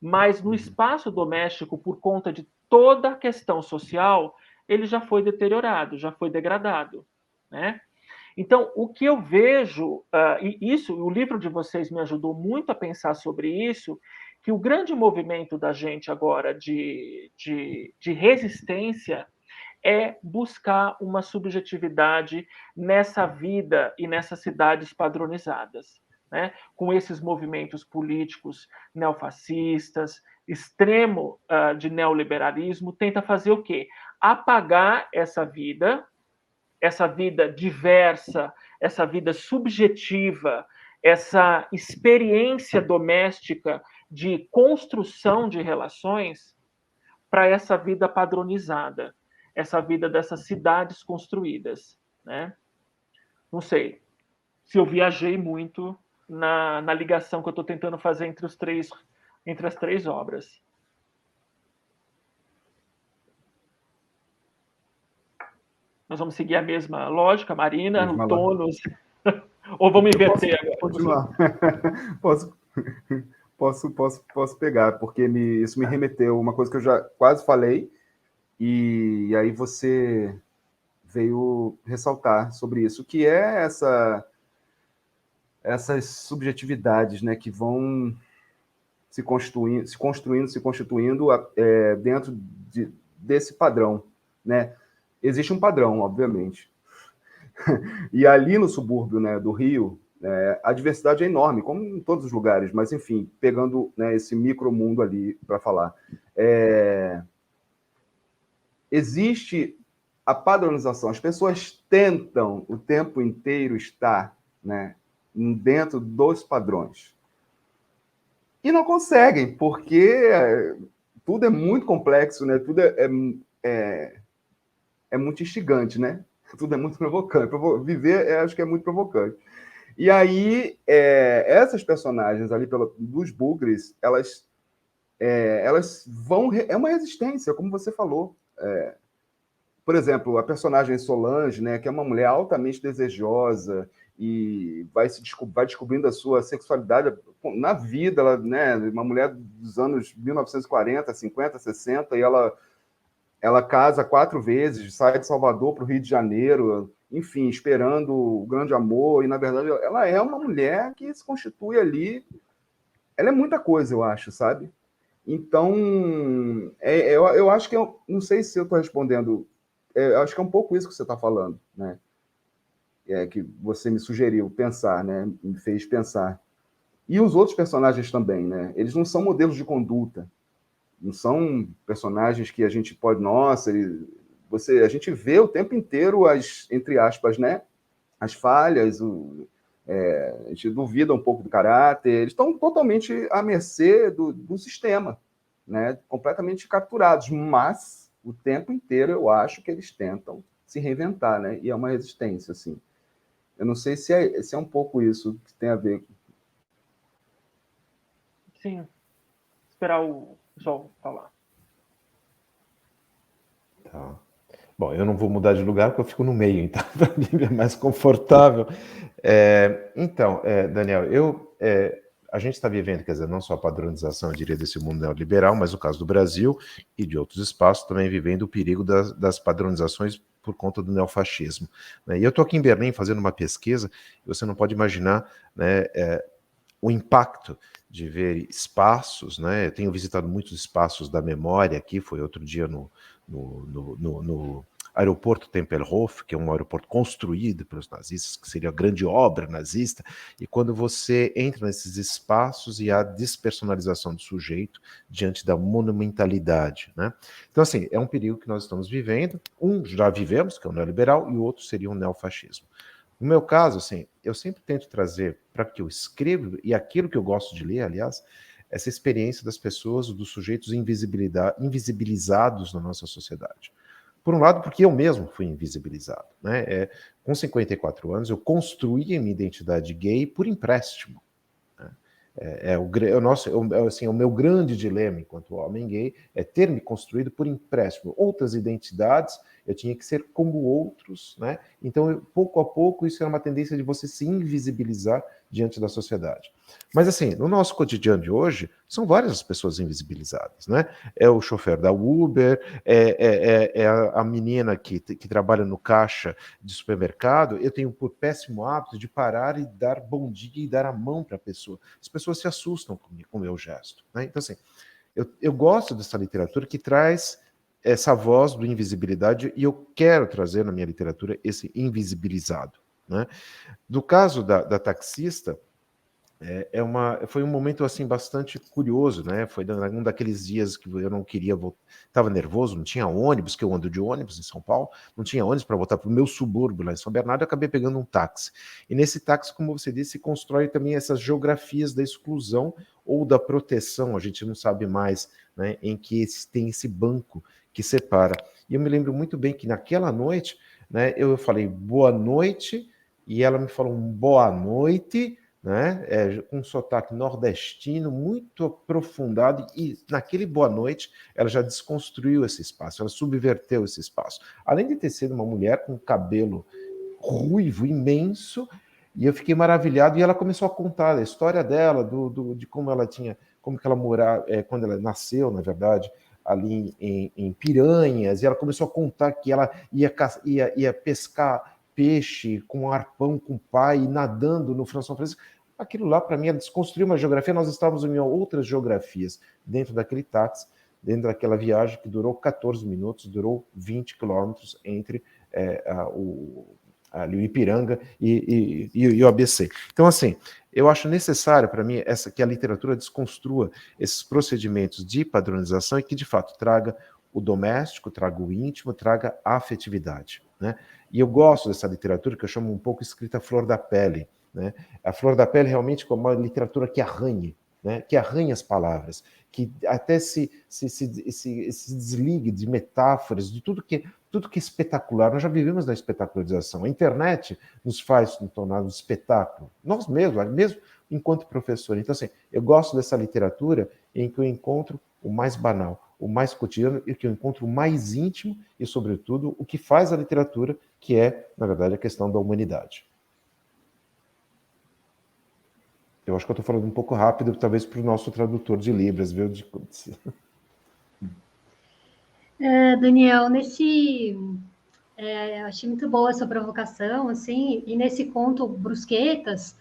mas no espaço doméstico, por conta de toda a questão social, ele já foi deteriorado, já foi degradado, né? Então, o que eu vejo, e isso, o livro de vocês me ajudou muito a pensar sobre isso, que o grande movimento da gente agora de resistência é buscar uma subjetividade nessa vida e nessas cidades padronizadas, né? Com esses movimentos políticos neofascistas, extremo de neoliberalismo, tenta fazer o quê? Apagar essa vida diversa, essa vida subjetiva, essa experiência doméstica de construção de relações para essa vida padronizada, essa vida dessas cidades construídas, né? Não sei se eu viajei muito na ligação que eu estou tentando fazer entre as três obras. Nós vamos seguir a mesma lógica, Marina, o Tônus, ou vamos inverter agora? Continuar. Posso pegar, porque isso me remeteu a uma coisa que eu já quase falei, e aí você veio ressaltar sobre isso, que é essas subjetividades, né, que vão se constituindo dentro desse padrão, né? existe um padrão, obviamente. E ali no subúrbio, né, do Rio, a diversidade é enorme, como em todos os lugares, mas, enfim, pegando, né, esse micromundo ali para falar. Existe a padronização. As pessoas tentam o tempo inteiro estar, né, dentro dos padrões. E não conseguem, porque tudo é muito complexo, né? Tudo é muito instigante, né? Tudo é muito provocante. Viver, acho que é muito provocante. E aí, essas personagens ali dos bugres, elas vão... É uma resistência, como você falou. Por exemplo, a personagem Solange, né, que é uma mulher altamente desejosa e vai descobrindo a sua sexualidade na vida, ela, né, uma mulher dos anos 1940, 50, 60, e ela casa 4 vezes, sai de Salvador para o Rio de Janeiro, enfim, esperando o grande amor, e, na verdade, ela é uma mulher que se constitui ali... Ela é muita coisa, eu acho, sabe? Então, eu acho que... não sei se eu estou respondendo... acho que é um pouco isso que você está falando, né? Que você me sugeriu pensar, né? Me fez pensar. E os outros personagens também, né? Eles não são modelos de conduta, não são personagens que a gente pode... Nossa, a gente vê o tempo inteiro as, entre aspas, né? As falhas, a gente duvida um pouco do caráter, eles estão totalmente à mercê do sistema, né? Completamente capturados, mas o tempo inteiro eu acho que eles tentam se reinventar, né? E é uma resistência, assim. Eu não sei se é um pouco isso que tem a ver. Sim. Esperar o pessoal falar. Tá. Bom, eu não vou mudar de lugar porque eu fico no meio, então para mim é mais confortável. Então, Daniel, a gente está vivendo, quer dizer, não só a padronização, eu diria, desse mundo neoliberal, mas no caso do Brasil e de outros espaços também vivendo o perigo das padronizações por conta do neofascismo, né? E eu estou aqui em Berlim fazendo uma pesquisa, e você não pode imaginar, né, o impacto de ver espaços, né? Eu tenho visitado muitos espaços da memória aqui, foi outro dia no aeroporto Tempelhof, que é um aeroporto construído pelos nazistas, que seria a grande obra nazista, e quando você entra nesses espaços e há despersonalização do sujeito diante da monumentalidade, né? Então, assim, é um perigo que nós estamos vivendo, já vivemos, que é o neoliberal, e o outro seria o neofascismo. No meu caso, assim, eu sempre tento trazer para que eu escrevo, e aquilo que eu gosto de ler, aliás, essa experiência das pessoas, dos sujeitos invisibilizados na nossa sociedade. Por um lado, porque eu mesmo fui invisibilizado, né? Com 54 anos, eu construí a minha identidade gay por empréstimo, né? O meu grande dilema enquanto homem gay é ter me construído por empréstimo. Outras identidades, eu tinha que ser como outros, né? Então, pouco a pouco, isso era uma tendência de você se invisibilizar diante da sociedade. Mas, assim, no nosso cotidiano de hoje, são várias as pessoas invisibilizadas, né? É o chofer da Uber, é a menina que trabalha no caixa de supermercado. Eu tenho por péssimo hábito de parar e dar bom dia e dar a mão para a pessoa. As pessoas se assustam com o meu gesto, né? Então, assim, eu gosto dessa literatura que traz essa voz do invisibilidade, e eu quero trazer na minha literatura esse invisibilizado, né? Do caso da taxista, foi um momento assim bastante curioso, né? Foi um daqueles dias que eu não queria voltar, estava nervoso, não tinha ônibus, que eu ando de ônibus em São Paulo, não tinha ônibus para voltar para o meu subúrbio lá em São Bernardo, eu acabei pegando um táxi. E nesse táxi, como você disse, se constrói também essas geografias da exclusão ou da proteção, a gente não sabe mais, né, em que tem esse banco que separa. E eu me lembro muito bem que naquela noite, né, eu falei boa noite, e ela me falou um boa noite, né, com um sotaque nordestino muito aprofundado, e naquele boa noite ela já desconstruiu esse espaço, ela subverteu esse espaço. Além de ter sido uma mulher com cabelo ruivo, imenso, e eu fiquei maravilhado, e ela começou a contar a história dela, de como ela tinha, como que ela morava, quando ela nasceu, na verdade, ali em Piranhas, e ela começou a contar que ela ia pescar peixe com arpão com o pai, nadando no São Francisco. Aquilo lá, para mim, ela desconstruiu uma geografia, nós estávamos em outras geografias dentro daquele táxi, dentro daquela viagem que durou 14 minutos, durou 20 quilômetros entre ali o Ipiranga e o ABC. Então, assim, eu acho necessário para mim que a literatura desconstrua esses procedimentos de padronização e que, de fato, traga o doméstico, traga o íntimo, traga a afetividade, né? E eu gosto dessa literatura que eu chamo um pouco escrita flor da pele, né? A flor da pele realmente como uma literatura que arranhe, né? Que arranhe as palavras, que até se desligue de metáforas, de tudo que é espetacular. Nós já vivemos na espetacularização. A internet nos faz tornar um espetáculo. Nós mesmo enquanto professor. Então, assim, eu gosto dessa literatura em que eu encontro o mais banal, o mais cotidiano, e que eu encontro o mais íntimo e, sobretudo, o que faz a literatura, que é, na verdade, a questão da humanidade. Eu acho que eu estou falando um pouco rápido, talvez para o nosso tradutor de Libras, viu? Daniel, achei muito boa essa provocação, assim, e nesse conto Brusquetas,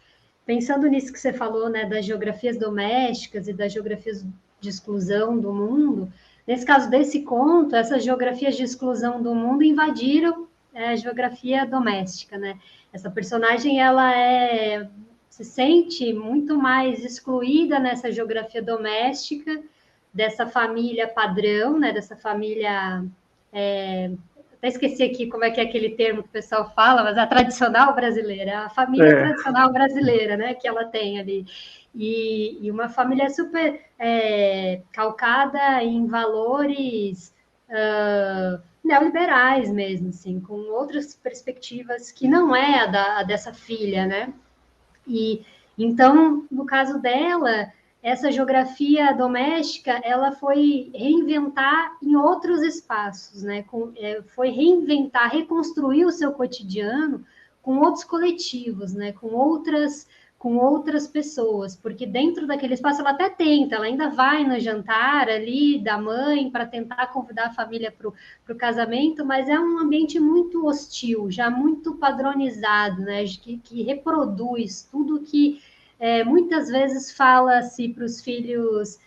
pensando nisso que você falou, né, das geografias domésticas e das geografias de exclusão do mundo, nesse caso desse conto, essas geografias de exclusão do mundo invadiram a geografia doméstica, né? Essa personagem, ela se sente muito mais excluída nessa geografia doméstica, dessa família padrão, né? Dessa família... até esqueci aqui como é que é aquele termo que o pessoal fala, mas a tradicional brasileira, a família tradicional brasileira, né? Que ela tem ali. E uma família super calcada em valores neoliberais mesmo, assim, com outras perspectivas que não é a dessa filha, né? E então, no caso dela, essa geografia doméstica, ela foi reinventar em outros espaços, né? Foi reinventar, reconstruir o seu cotidiano com outros coletivos, né? Com outras pessoas, porque dentro daquele espaço ela até tenta, ela ainda vai no jantar ali da mãe para tentar convidar a família para o casamento, mas é um ambiente muito hostil, já muito padronizado, né? Que reproduz tudo que muitas vezes fala-se para os filhos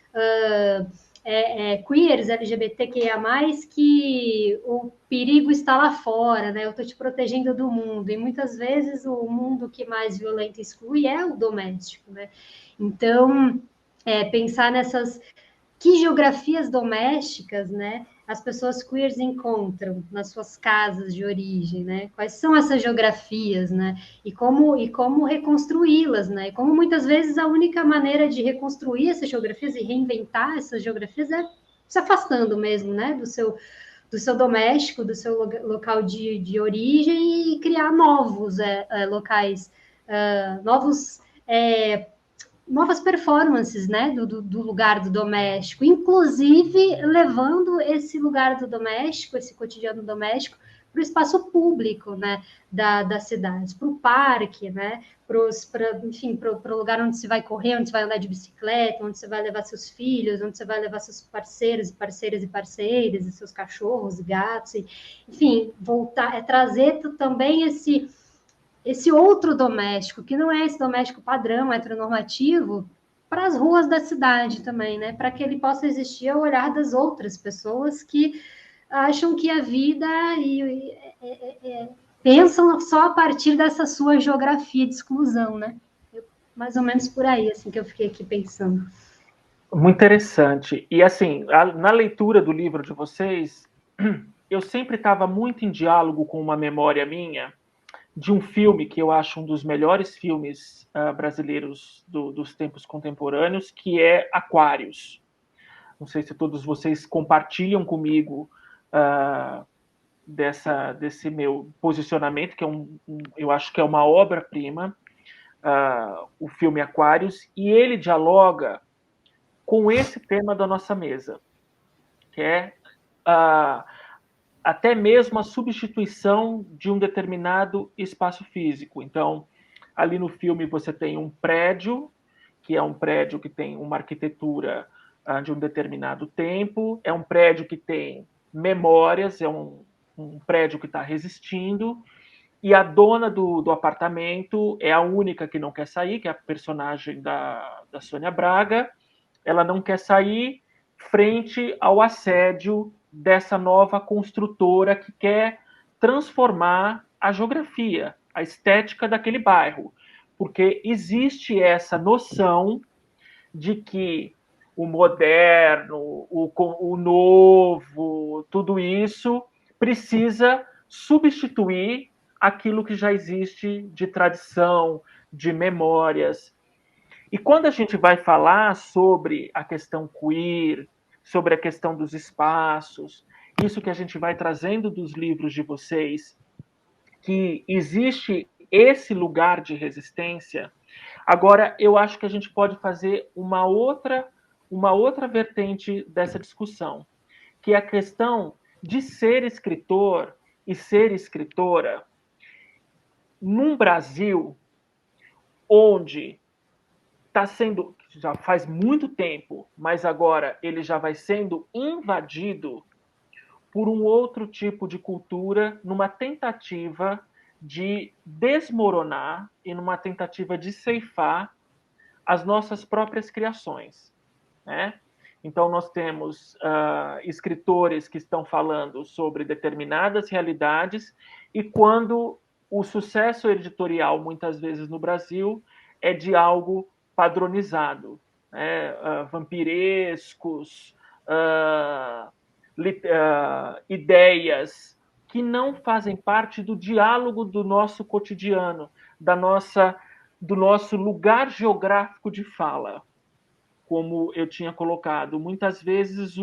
queers, LGBTQIA+, que o perigo está lá fora, né? Eu estou te protegendo do mundo. E muitas vezes o mundo que mais violenta e exclui é o doméstico, né? Então, pensar nessas... Que geografias domésticas, né, as pessoas queers encontram nas suas casas de origem, né? Quais são essas geografias, né? E como reconstruí-las, né? E como muitas vezes a única maneira de reconstruir essas geografias e reinventar essas geografias é se afastando mesmo, né? Do seu doméstico, do seu local de origem e criar novos locais, novas performances, né, do lugar do doméstico, inclusive levando esse lugar do doméstico, esse cotidiano doméstico, para o espaço público, né, das cidades, para o parque, né, para o lugar onde você vai correr, onde você vai andar de bicicleta, onde você vai levar seus filhos, onde você vai levar seus parceiros, parceiras e parceiras, e seus cachorros e gatos, enfim, trazer também esse outro doméstico, que não é esse doméstico padrão, heteronormativo, para as ruas da cidade também, né? Para que ele possa existir ao olhar das outras pessoas que acham que a vida pensam só a partir dessa sua geografia de exclusão, né? Mais ou menos por aí, assim, que eu fiquei aqui pensando. Muito interessante. E, assim, na leitura do livro de vocês, eu sempre estava muito em diálogo com uma memória minha, de um filme que eu acho um dos melhores filmes brasileiros dos tempos contemporâneos, que é Aquários. Não sei se todos vocês compartilham comigo desse meu posicionamento, que eu acho que é uma obra-prima, o filme Aquários, e ele dialoga com esse tema da nossa mesa, que é até mesmo a substituição de um determinado espaço físico. Então, ali no filme você tem um prédio, que é um prédio que tem uma arquitetura de um determinado tempo, é um prédio que tem memórias, é um prédio que está resistindo, e a dona do apartamento é a única que não quer sair, que é a personagem da Sônia Braga. Ela não quer sair, frente ao assédio dessa nova construtora que quer transformar a geografia, a estética daquele bairro, porque existe essa noção de que o moderno, o novo, tudo isso precisa substituir aquilo que já existe de tradição, de memórias. E quando a gente vai falar sobre a questão queer, sobre a questão dos espaços, isso que a gente vai trazendo dos livros de vocês, que existe esse lugar de resistência, agora eu acho que a gente pode fazer uma outra vertente dessa discussão, que é a questão de ser escritor e ser escritora num Brasil onde está sendo, já faz muito tempo, mas agora ele já vai sendo invadido por um outro tipo de cultura, numa tentativa de desmoronar e numa tentativa de ceifar as nossas próprias criações, né? Então, nós temos escritores que estão falando sobre determinadas realidades e quando o sucesso editorial, muitas vezes no Brasil, é de algo padronizado, né? Vampirescos, ideias que não fazem parte do diálogo do nosso cotidiano, do nosso lugar geográfico de fala. Como eu tinha colocado, muitas vezes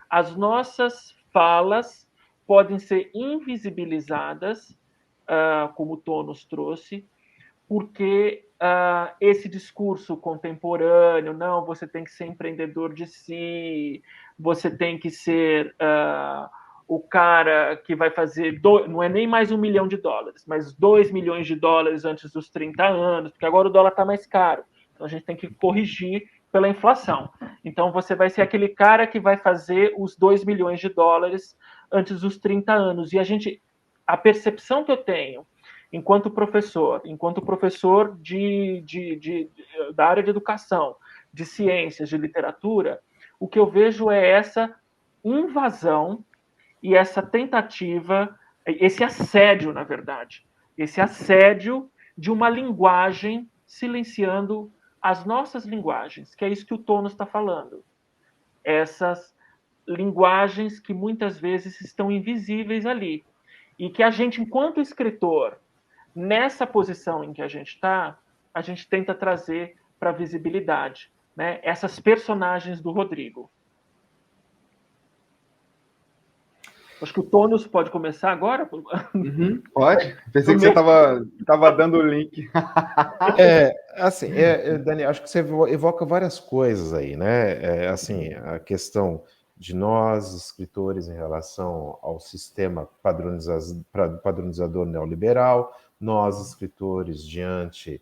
as nossas falas podem ser invisibilizadas, como o Tom nos trouxe, porque esse discurso contemporâneo, não, você tem que ser empreendedor de si, você tem que ser o cara que vai fazer, não é nem mais $1 milhão, mas $2 milhões antes dos 30 anos, porque agora o dólar está mais caro. Então a gente tem que corrigir pela inflação. Então você vai ser aquele cara que vai fazer os $2 milhões antes dos 30 anos. E a percepção que eu tenho, enquanto professor da área de educação, de ciências, de literatura, o que eu vejo é essa invasão e essa tentativa, esse assédio, na verdade, esse assédio de uma linguagem silenciando as nossas linguagens, que é isso que o Tono está falando. Essas linguagens que muitas vezes estão invisíveis ali. E que a gente, enquanto escritor, nessa posição em que a gente está, a gente tenta trazer para a visibilidade, né? Essas personagens do Rodrigo. Acho que o Tônus pode começar agora? Pode? Pensei que você estava dando o link. Daniel, acho que você evoca várias coisas aí, né? Assim, a questão de nós, escritores, em relação ao sistema padronizador neoliberal, nós, escritores, diante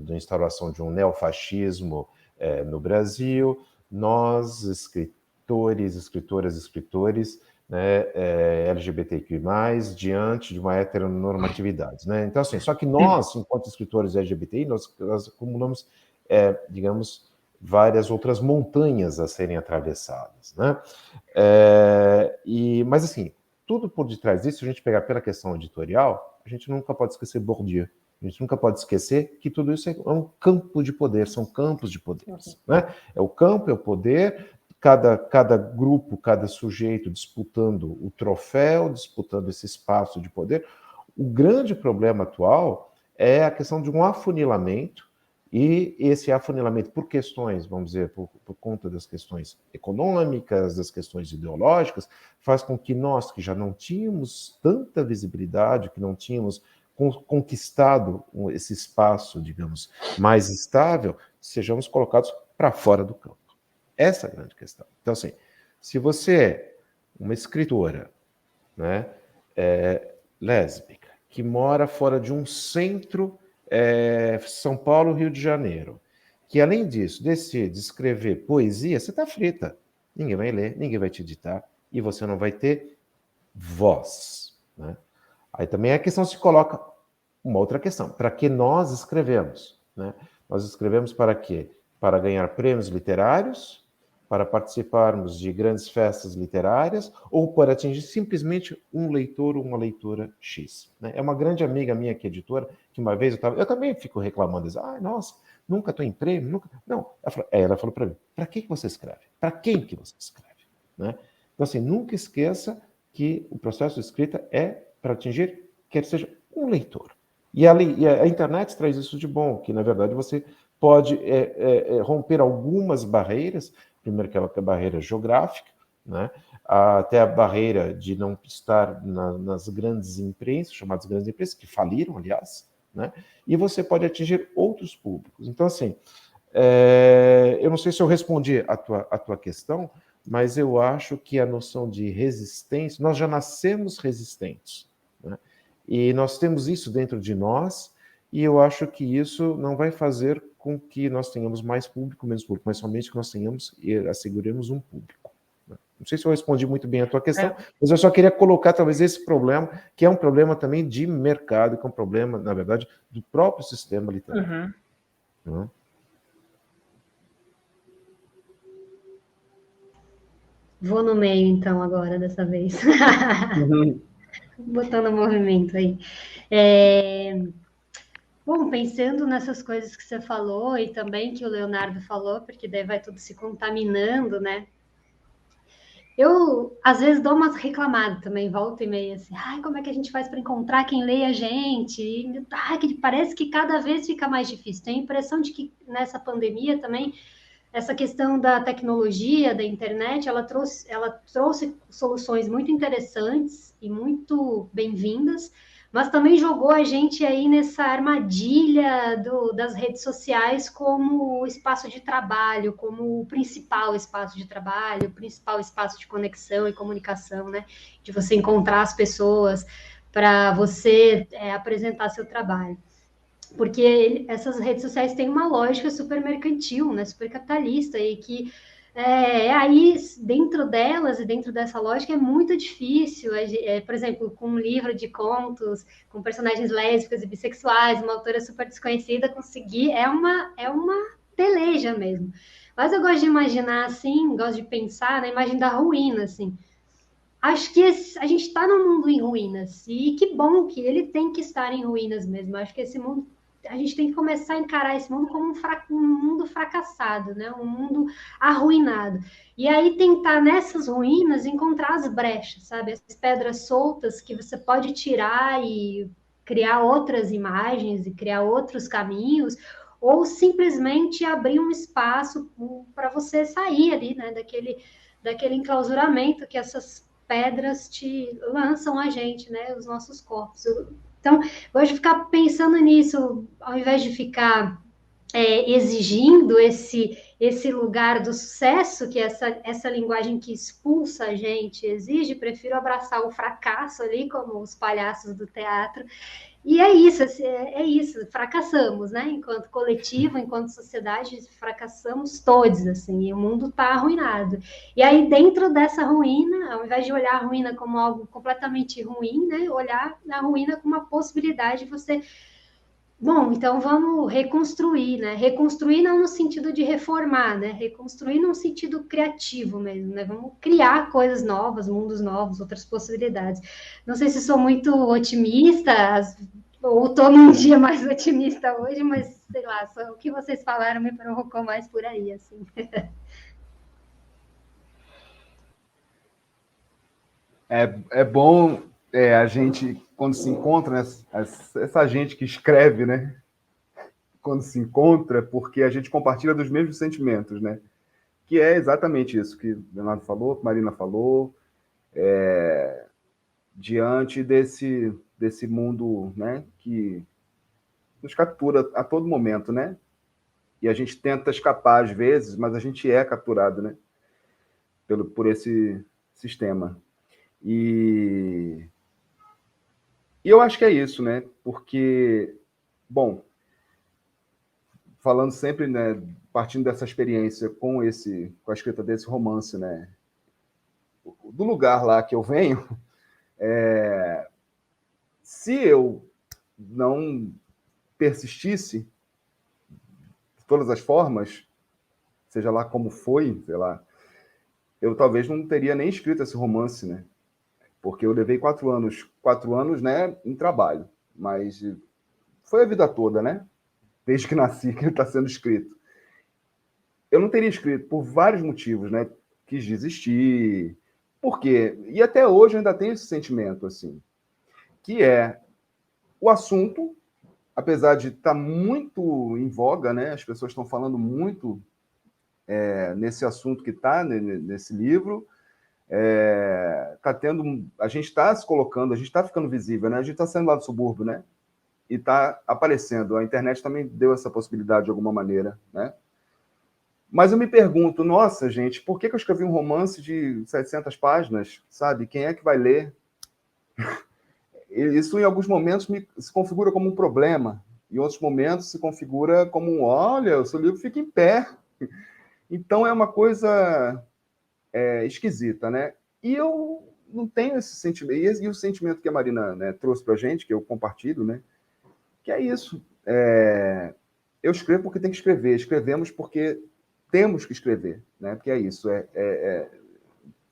da instauração de um neofascismo no Brasil, nós, escritores, né, LGBTQI+, diante de uma heteronormatividade, né? Então, assim, só que nós, enquanto escritores LGBTI, nós acumulamos, digamos, várias outras montanhas a serem atravessadas, né? Mas, assim, tudo por detrás disso, se a gente pegar pela questão editorial, a gente nunca pode esquecer Bourdieu. A gente nunca pode esquecer que tudo isso é um campo de poder, são campos de poder, né? É o campo, é o poder, cada grupo, cada sujeito disputando o troféu, disputando esse espaço de poder. O grande problema atual é a questão de um afunilamento, e esse afunilamento por questões, vamos dizer, por conta das questões econômicas, das questões ideológicas, faz com que nós, que já não tínhamos tanta visibilidade, que não tínhamos conquistado esse espaço, digamos, mais estável, sejamos colocados para fora do campo. Essa é a grande questão. Então, assim, se você é uma escritora, né, lésbica, que mora fora de um centro, São Paulo, Rio de Janeiro, que, além disso, decide escrever poesia, você está frita. Ninguém vai ler, ninguém vai te editar, e você não vai ter voz, né? Aí também a questão se coloca uma outra questão. Para que nós escrevemos, né? Nós escrevemos para quê? Para ganhar prêmios literários, para participarmos de grandes festas literárias ou para atingir simplesmente um leitor ou uma leitora X. Né? É uma grande amiga minha que é editora, que uma vez eu também fico reclamando, nossa, nunca estou em prêmio, nunca... Não, ela falou para mim, para que você escreve? Para quem que você escreve? Né? Então, assim, nunca esqueça que o processo de escrita é para atingir, quer seja, um leitor. E a internet traz isso de bom, que, na verdade, você pode romper algumas barreiras, primeiro aquela barreira geográfica, né? Até a barreira de não estar nas grandes imprensas, chamadas grandes imprensas, que faliram, aliás, né? E você pode atingir outros públicos. Então, assim, eu não sei se eu respondi a tua questão, mas eu acho que a noção de resistência, nós já nascemos resistentes, né? E nós temos isso dentro de nós, e eu acho que isso não vai fazer com que nós tenhamos mais público, menos público, mas somente que nós tenhamos e asseguremos um público. Não sei se eu respondi muito bem a tua questão, mas eu só queria colocar talvez esse problema, que é um problema também de mercado, que é um problema, na verdade, do próprio sistema literário. Uhum. Vou no meio, então, agora, dessa vez. Botando movimento aí. Bom, pensando nessas coisas que você falou e também que o Leonardo falou, porque daí vai tudo se contaminando, né? Eu, às vezes, dou umas reclamadas também, volta e meia, assim, como é que a gente faz para encontrar quem lê a gente? Que parece que cada vez fica mais difícil. Tenho a impressão de que nessa pandemia também, essa questão da tecnologia, da internet, ela trouxe soluções muito interessantes e muito bem-vindas, mas também jogou a gente aí nessa armadilha das redes sociais como o espaço de trabalho, como o principal espaço de trabalho, o principal espaço de conexão e comunicação, né? De você encontrar as pessoas para você apresentar seu trabalho. Porque essas redes sociais têm uma lógica super mercantil, né? Super capitalista, e que aí, dentro delas e dentro dessa lógica, é muito difícil, por exemplo, com um livro de contos, com personagens lésbicas e bissexuais, uma autora super desconhecida, conseguir, é uma peleja mesmo. Mas eu gosto de imaginar, assim, gosto de pensar na imagem da ruína, assim. Acho que a gente está num mundo em ruínas, e que bom que ele tem que estar em ruínas mesmo. Acho que esse mundo, a gente tem que começar a encarar esse mundo como um mundo fracassado, né? Um mundo arruinado. E aí tentar nessas ruínas encontrar as brechas, sabe? As pedras soltas que você pode tirar e criar outras imagens e criar outros caminhos, ou simplesmente abrir um espaço para você sair ali, né? Daquele enclausuramento que essas pedras te lançam a gente, né? Os nossos corpos. Então, eu gosto de ficar pensando nisso, ao invés de ficar exigindo esse lugar do sucesso, que essa linguagem que expulsa a gente exige, prefiro abraçar o fracasso ali, como os palhaços do teatro. E é isso, fracassamos, né? Enquanto coletivo, enquanto sociedade, fracassamos todos, assim, e o mundo está arruinado. E aí, dentro dessa ruína, ao invés de olhar a ruína como algo completamente ruim, né? Olhar a ruína como uma possibilidade de você... Bom, então vamos reconstruir, né? Reconstruir não no sentido de reformar, né? Reconstruir num sentido criativo mesmo, né? Vamos criar coisas novas, mundos novos, outras possibilidades. Não sei se sou muito otimista, ou estou num dia mais otimista hoje, mas sei lá, só o que vocês falaram me provocou mais por aí, assim. É bom a gente, quando se encontra, né, essa gente que escreve, né? Quando se encontra, porque a gente compartilha dos mesmos sentimentos, né? Que é exatamente isso que o Leonardo falou, que a Marina falou, diante desse mundo, né, que nos captura a todo momento, né? E a gente tenta escapar às vezes, mas a gente é capturado, né? Por esse sistema. E eu acho que é isso, né? Porque, bom, falando sempre, né, partindo dessa experiência com a escrita desse romance, né? Do lugar lá que eu venho, se eu não persistisse de todas as formas, seja lá como foi, sei lá, eu talvez não teria nem escrito esse romance, né? Porque eu levei 4 anos, né, em trabalho, mas foi a vida toda, né? Desde que nasci, que ele está sendo escrito. Eu não teria escrito por vários motivos, né? Quis desistir. Por quê? E até hoje eu ainda tenho esse sentimento, assim, que é o assunto, apesar de estar muito em voga, né? As pessoas estão falando muito nesse assunto que está nesse livro. A gente está se colocando, a gente está ficando visível, né? A gente está saindo lá do subúrbio, né? E está aparecendo. A internet também deu essa possibilidade de alguma maneira, né? Mas eu me pergunto, nossa, gente, por que eu escrevi um romance de 700 páginas, sabe? Quem é que vai ler? Isso, em alguns momentos, se configura como um problema. Em outros momentos, se configura como um, olha, o seu livro fica em pé. Então, é uma coisa esquisita, né? E eu não tenho esse sentimento. E o sentimento que a Marina, né, trouxe para a gente, que eu compartilho, né? Que é isso. Eu escrevo porque tem que escrever. Escrevemos porque temos que escrever, né? Porque é isso.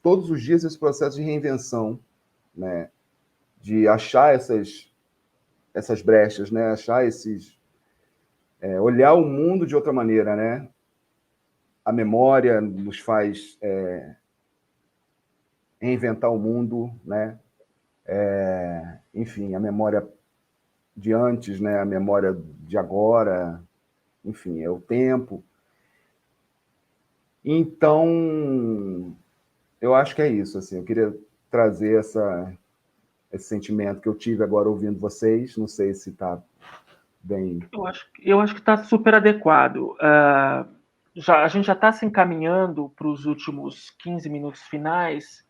Todos os dias esse processo de reinvenção, né? De achar essas brechas, né? Achar olhar o mundo de outra maneira, né? A memória nos faz reinventar o mundo, né? Enfim, a memória de antes, né? A memória de agora, enfim, é o tempo. Então, eu acho que é isso, assim, eu queria trazer esse sentimento que eu tive agora ouvindo vocês, não sei se está bem... Eu acho que está super adequado. A gente já está se encaminhando para os últimos 15 minutos finais,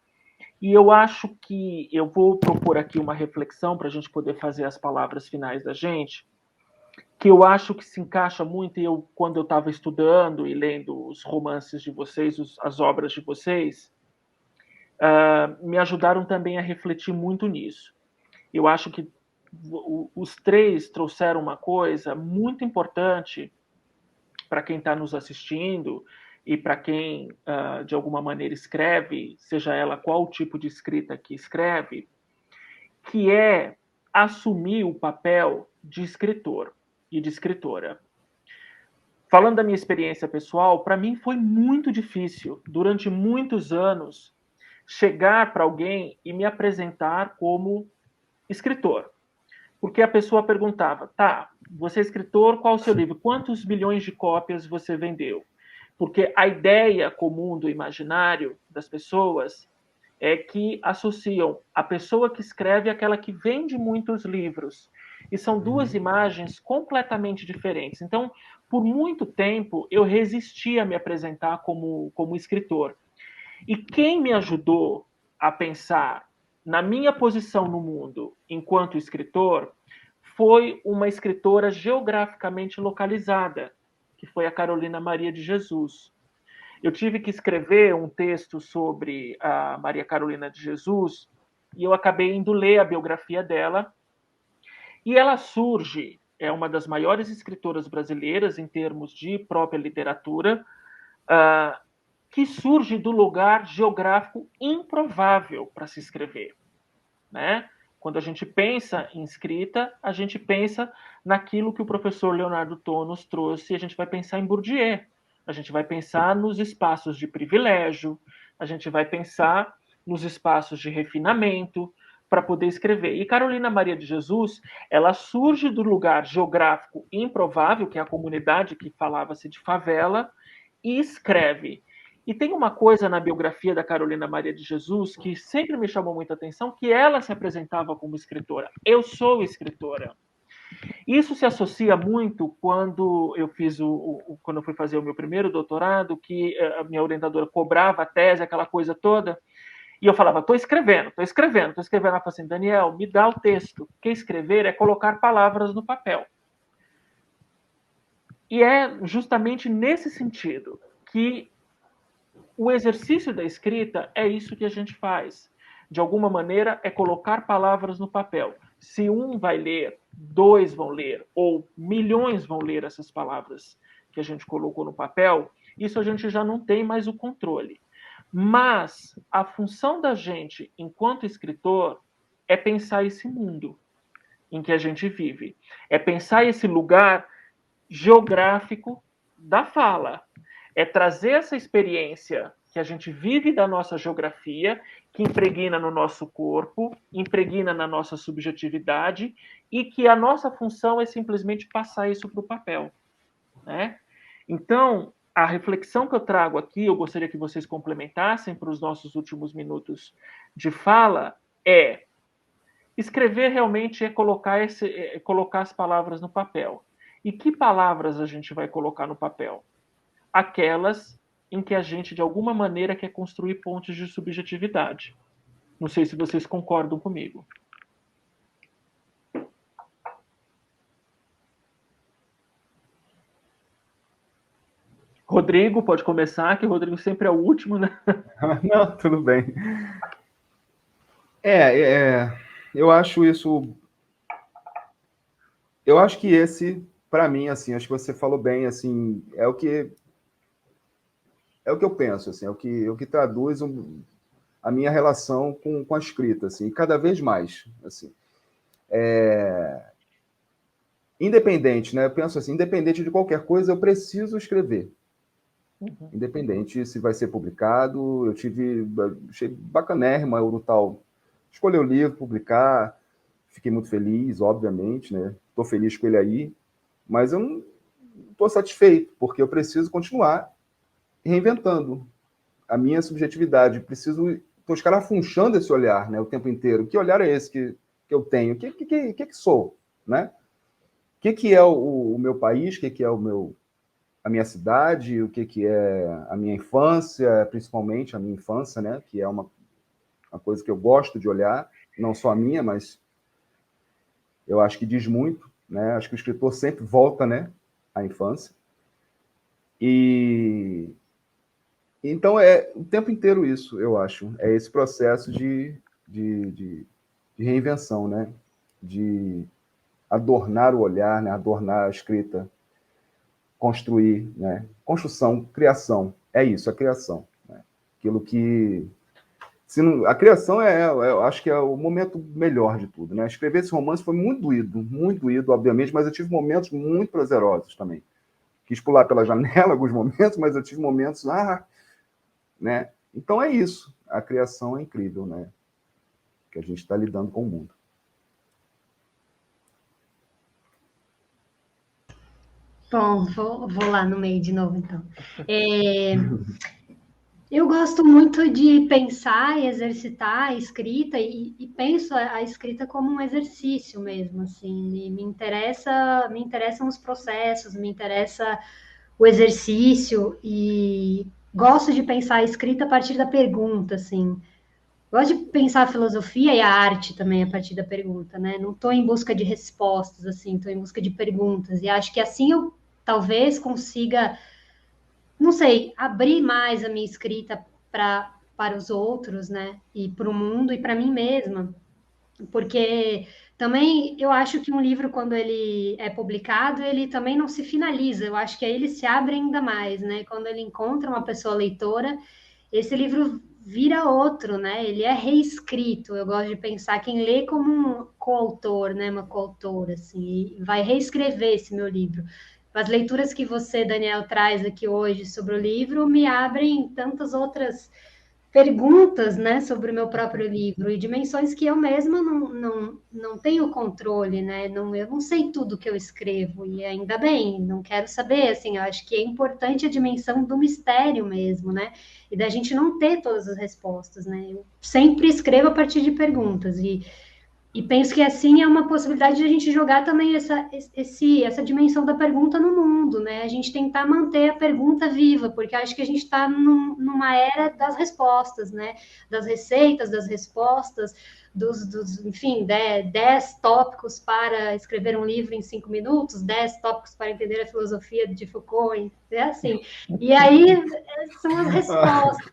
e eu acho que eu vou propor aqui uma reflexão para a gente poder fazer as palavras finais da gente, que eu acho que se encaixa muito, e quando eu estava estudando e lendo os romances de vocês, as obras de vocês, me ajudaram também a refletir muito nisso. Eu acho que os três trouxeram uma coisa muito importante para quem está nos assistindo e para quem, de alguma maneira, escreve, seja ela qual tipo de escrita que escreve, que é assumir o papel de escritor e de escritora. Falando da minha experiência pessoal, para mim foi muito difícil, durante muitos anos, chegar para alguém e me apresentar como escritor. Porque a pessoa perguntava, tá, você é escritor, qual o seu livro? Quantos milhões de cópias você vendeu? Porque a ideia comum do imaginário das pessoas é que associam a pessoa que escreve àquela que vende muitos livros. E são duas imagens completamente diferentes. Então, por muito tempo, eu resisti a me apresentar como escritor. E quem me ajudou a pensar na minha posição no mundo enquanto escritor foi uma escritora geograficamente localizada, que foi a Carolina Maria de Jesus. Eu tive que escrever um texto sobre a Maria Carolina de Jesus e eu acabei indo ler a biografia dela. E ela surge, é uma das maiores escritoras brasileiras em termos de própria literatura, que surge do lugar geográfico improvável para se escrever, né? Quando a gente pensa em escrita, a gente pensa naquilo que o professor Leonardo Ton nos trouxe, a gente vai pensar em Bourdieu, a gente vai pensar nos espaços de privilégio, a gente vai pensar nos espaços de refinamento para poder escrever. E Carolina Maria de Jesus, ela surge do lugar geográfico improvável, que é a comunidade que falava-se de favela, e escreve. E tem uma coisa na biografia da Carolina Maria de Jesus que sempre me chamou muita atenção, que ela se apresentava como escritora. Eu sou escritora. Isso se associa muito quando eu quando eu fui fazer o meu primeiro doutorado, que a minha orientadora cobrava a tese, aquela coisa toda, e eu falava, estou escrevendo. Ela falava assim, Daniel, me dá o texto, porque escrever é colocar palavras no papel. E é justamente nesse sentido que o exercício da escrita é isso que a gente faz. De alguma maneira, é colocar palavras no papel. Se um vai ler, dois vão ler, ou milhões vão ler essas palavras que a gente colocou no papel, isso a gente já não tem mais o controle. Mas a função da gente, enquanto escritor, é pensar esse mundo em que a gente vive. É pensar esse lugar geográfico da fala. É trazer essa experiência que a gente vive da nossa geografia, que impregna no nosso corpo, impregna na nossa subjetividade, e que a nossa função é simplesmente passar isso para o papel, né? Então, a reflexão que eu trago aqui, eu gostaria que vocês complementassem para os nossos últimos minutos de fala, é escrever realmente é colocar as palavras no papel. E que palavras a gente vai colocar no papel? Aquelas em que a gente, de alguma maneira, quer construir pontes de subjetividade. Não sei se vocês concordam comigo. Rodrigo, pode começar, que o Rodrigo sempre é o último, né? Não, tudo bem. Eu acho isso... Eu acho que esse, para mim, assim, acho que você falou bem, assim, é o que eu penso, assim, é o que traduz a minha relação com a escrita, assim, cada vez mais, assim. Independente, né? Eu penso assim, independente de qualquer coisa, eu preciso escrever. Independente se vai ser publicado, achei bacanérrimo a Urutau escolher o livro, publicar, fiquei muito feliz, obviamente, né? Estou feliz com ele aí, mas eu não estou satisfeito, porque eu preciso continuar reinventando a minha subjetividade, preciso escarafunchando esse olhar, né, o tempo inteiro. Que olhar é esse que eu tenho? O que sou, né? O que é o meu país? O que é a minha cidade? O que é a minha infância, principalmente a minha infância, né? Que é uma coisa que eu gosto de olhar, não só a minha, mas eu acho que diz muito, né? Acho que o escritor sempre volta, né, à infância. Então, é o tempo inteiro isso, eu acho. É esse processo de reinvenção, né? De adornar o olhar, né? Adornar a escrita, construir, né? Construção, criação. É isso, a criação. Né? Aquilo que... a criação eu acho que é o momento melhor de tudo, né? Escrever esse romance foi muito doído, obviamente, mas eu tive momentos muito prazerosos também. Quis pular pela janela alguns momentos, mas eu tive momentos... né? Então é isso. A criação é incrível, né? Que a gente está lidando com o mundo. Bom, vou lá no meio de novo, então. Eu gosto muito de pensar e exercitar a escrita e penso a escrita como um exercício mesmo, assim. Me interessam os processos, me interessa o exercício e gosto de pensar a escrita a partir da pergunta, assim. Gosto de pensar a filosofia e a arte também a partir da pergunta, né? Não estou em busca de respostas, assim, estou em busca de perguntas. E acho que assim eu talvez consiga, não sei, abrir mais a minha escrita para os outros, né? E para o mundo e para mim mesma. Porque também eu acho que um livro, quando ele é publicado, ele também não se finaliza. Eu acho que aí ele se abre ainda mais, né? Quando ele encontra uma pessoa leitora, esse livro vira outro, né? Ele é reescrito. Eu gosto de pensar quem lê como um coautor, né? Uma coautora, assim, e vai reescrever esse meu livro. As leituras que você, Daniel, traz aqui hoje sobre o livro me abrem tantas outras perguntas, né, sobre o meu próprio livro e dimensões que eu mesma não tenho controle, né? Eu não sei tudo que eu escrevo e ainda bem, não quero saber, assim, eu acho que é importante a dimensão do mistério mesmo, né? E da gente não ter todas as respostas, né? Eu sempre escrevo a partir de perguntas e penso que assim é uma possibilidade de a gente jogar também essa dimensão da pergunta no mundo, né? A gente tentar manter a pergunta viva, porque acho que a gente está numa era das respostas, né? Das receitas, das respostas, enfim, 10 tópicos para escrever um livro em 5 minutos, 10 tópicos para entender a filosofia de Foucault, é assim. E aí são as respostas.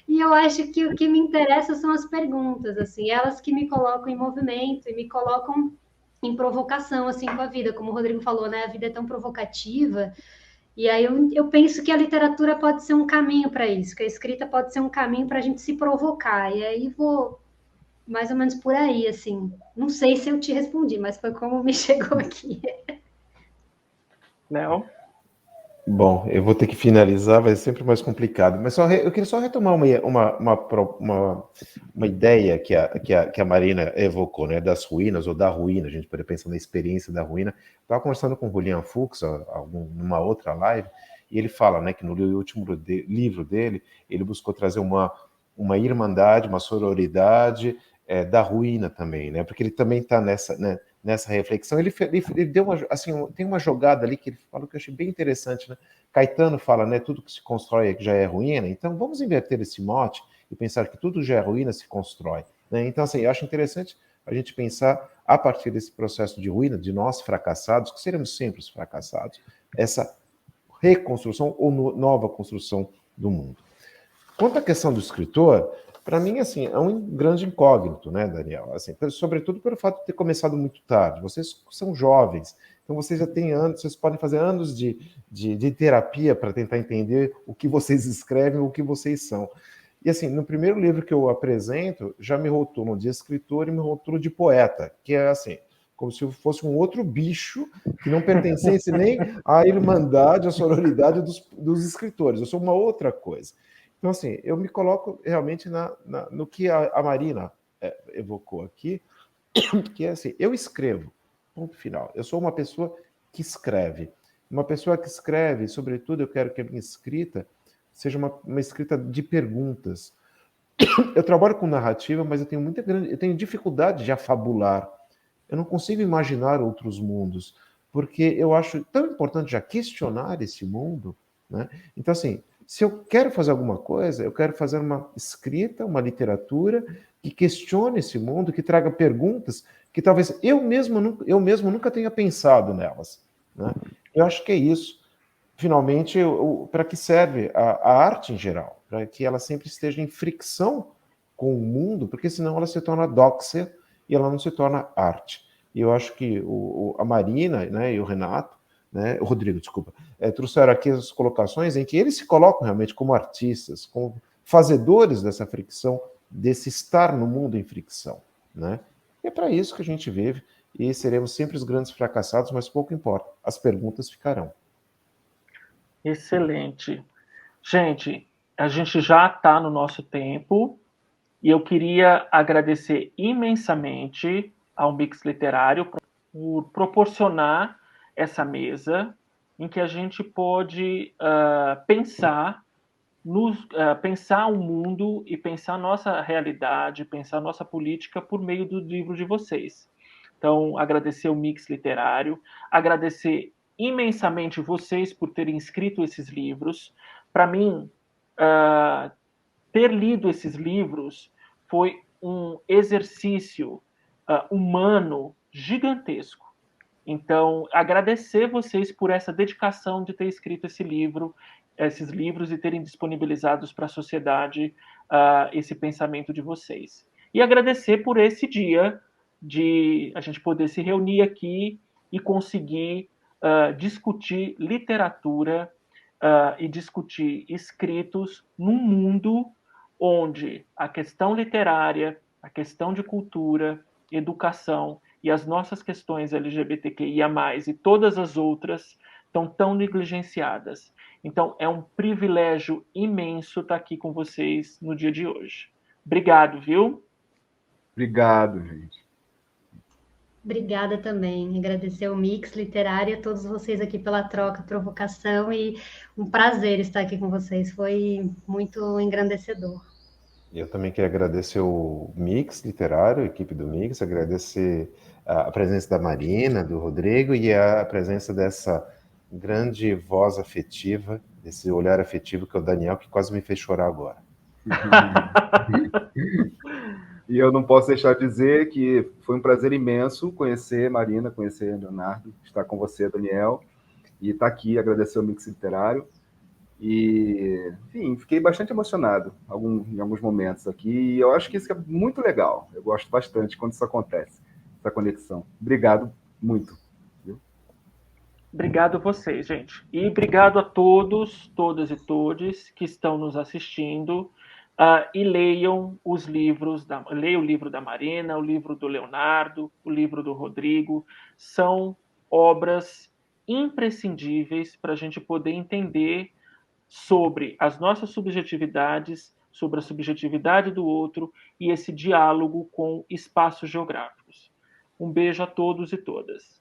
E eu acho que o que me interessa são as perguntas, assim, elas que me colocam em movimento e me colocam em provocação, assim, com a vida. Como o Rodrigo falou, né? A vida é tão provocativa E aí eu penso que a literatura pode ser um caminho para isso, que a escrita pode ser um caminho para a gente se provocar. E aí vou mais ou menos por aí, assim. Não sei se eu te respondi, mas foi como me chegou aqui. Léo? Bom, eu vou ter que finalizar, vai ser sempre mais complicado. Mas eu queria só retomar uma ideia que a Marina evocou, né, das ruínas, ou da ruína, a gente pode pensar na experiência da ruína. Estava conversando com o Julian Fuchs, numa outra live, e ele fala, né, que no último livro dele, ele buscou trazer uma irmandade, uma sororidade da ruína também, né, porque ele também está nessa reflexão. Ele deu tem uma jogada ali que ele falou que eu achei bem interessante, né? Caetano fala, né, tudo que se constrói já é ruína, então vamos inverter esse mote e pensar que tudo já é ruína se constrói, né? Então, assim, eu acho interessante a gente pensar, a partir desse processo de ruína, de nós fracassados, que seremos sempre os fracassados, essa reconstrução ou nova construção do mundo. Quanto à questão do escritor, para mim, assim, é um grande incógnito, né, Daniel? Assim, sobretudo pelo fato de ter começado muito tarde. Vocês são jovens, então vocês já têm anos, vocês podem fazer anos de terapia para tentar entender o que vocês escrevem, o que vocês são. E assim, no primeiro livro que eu apresento, já me rotulam de escritor e me rotulam de poeta, que é assim, como se eu fosse um outro bicho que não pertencesse nem à irmandade, à sororidade dos escritores. Eu sou uma outra coisa. Então, assim, eu me coloco realmente no que a Marina evocou aqui, que é assim, eu escrevo, ponto final. Eu sou uma pessoa que escreve. Uma pessoa que escreve, sobretudo, eu quero que a minha escrita seja uma escrita de perguntas. Eu trabalho com narrativa, mas eu tenho dificuldade de afabular. Eu não consigo imaginar outros mundos, porque eu acho tão importante já questionar esse mundo, né? Então, assim, se eu quero fazer alguma coisa, eu quero fazer uma escrita, uma literatura que questione esse mundo, que traga perguntas que talvez eu mesmo nunca tenha pensado nelas, né? Eu acho que é isso. Finalmente, para que serve a arte em geral? Para que ela sempre esteja em fricção com o mundo, porque senão ela se torna doxa e ela não se torna arte. E eu acho que a Marina, né, e o Renato, né, o Rodrigo, desculpa, trouxeram aqui as colocações em que eles se colocam realmente como artistas, como fazedores dessa fricção, desse estar no mundo em fricção, né? E é para isso que a gente vive, e seremos sempre os grandes fracassados, mas pouco importa, as perguntas ficarão. Excelente. Gente, a gente já está no nosso tempo, e eu queria agradecer imensamente ao Mix Literário por proporcionar essa mesa em que a gente pode pensar o mundo e pensar a nossa realidade, pensar a nossa política por meio do livro de vocês. Então, agradecer o Mix Literário, agradecer imensamente vocês por terem escrito esses livros. Para mim, ter lido esses livros foi um exercício humano gigantesco. Então, agradecer vocês por essa dedicação de ter escrito esses livros e terem disponibilizados para a sociedade esse pensamento de vocês. E agradecer por esse dia de a gente poder se reunir aqui e conseguir discutir literatura e discutir escritos num mundo onde a questão literária, a questão de cultura, educação e as nossas questões LGBTQIA+, e todas as outras estão tão negligenciadas. Então, é um privilégio imenso estar aqui com vocês no dia de hoje. Obrigado, viu? Obrigado, gente. Obrigada também. Agradecer o Mix Literário, a todos vocês aqui pela troca, provocação, e um prazer estar aqui com vocês. Foi muito engrandecedor. Eu também queria agradecer o Mix Literário, a equipe do Mix, agradecer a presença da Marina, do Rodrigo e a presença dessa grande voz afetiva, desse olhar afetivo que é o Daniel, que quase me fez chorar agora. E eu não posso deixar de dizer que foi um prazer imenso conhecer Marina, conhecer Leonardo, estar com você, Daniel, e estar aqui, agradecer ao Mix Literário. E, enfim, fiquei bastante emocionado em alguns momentos aqui, e eu acho que isso é muito legal. Eu gosto bastante quando isso acontece, essa conexão. Obrigado muito. Obrigado a vocês, gente. E obrigado a todos, todas e todes que estão nos assistindo. E leiam os livros, leiam o livro da Marina, o livro do Leonardo, o livro do Rodrigo. São obras imprescindíveis para a gente poder entender sobre as nossas subjetividades, sobre a subjetividade do outro e esse diálogo com espaços geográficos. Um beijo a todos e todas.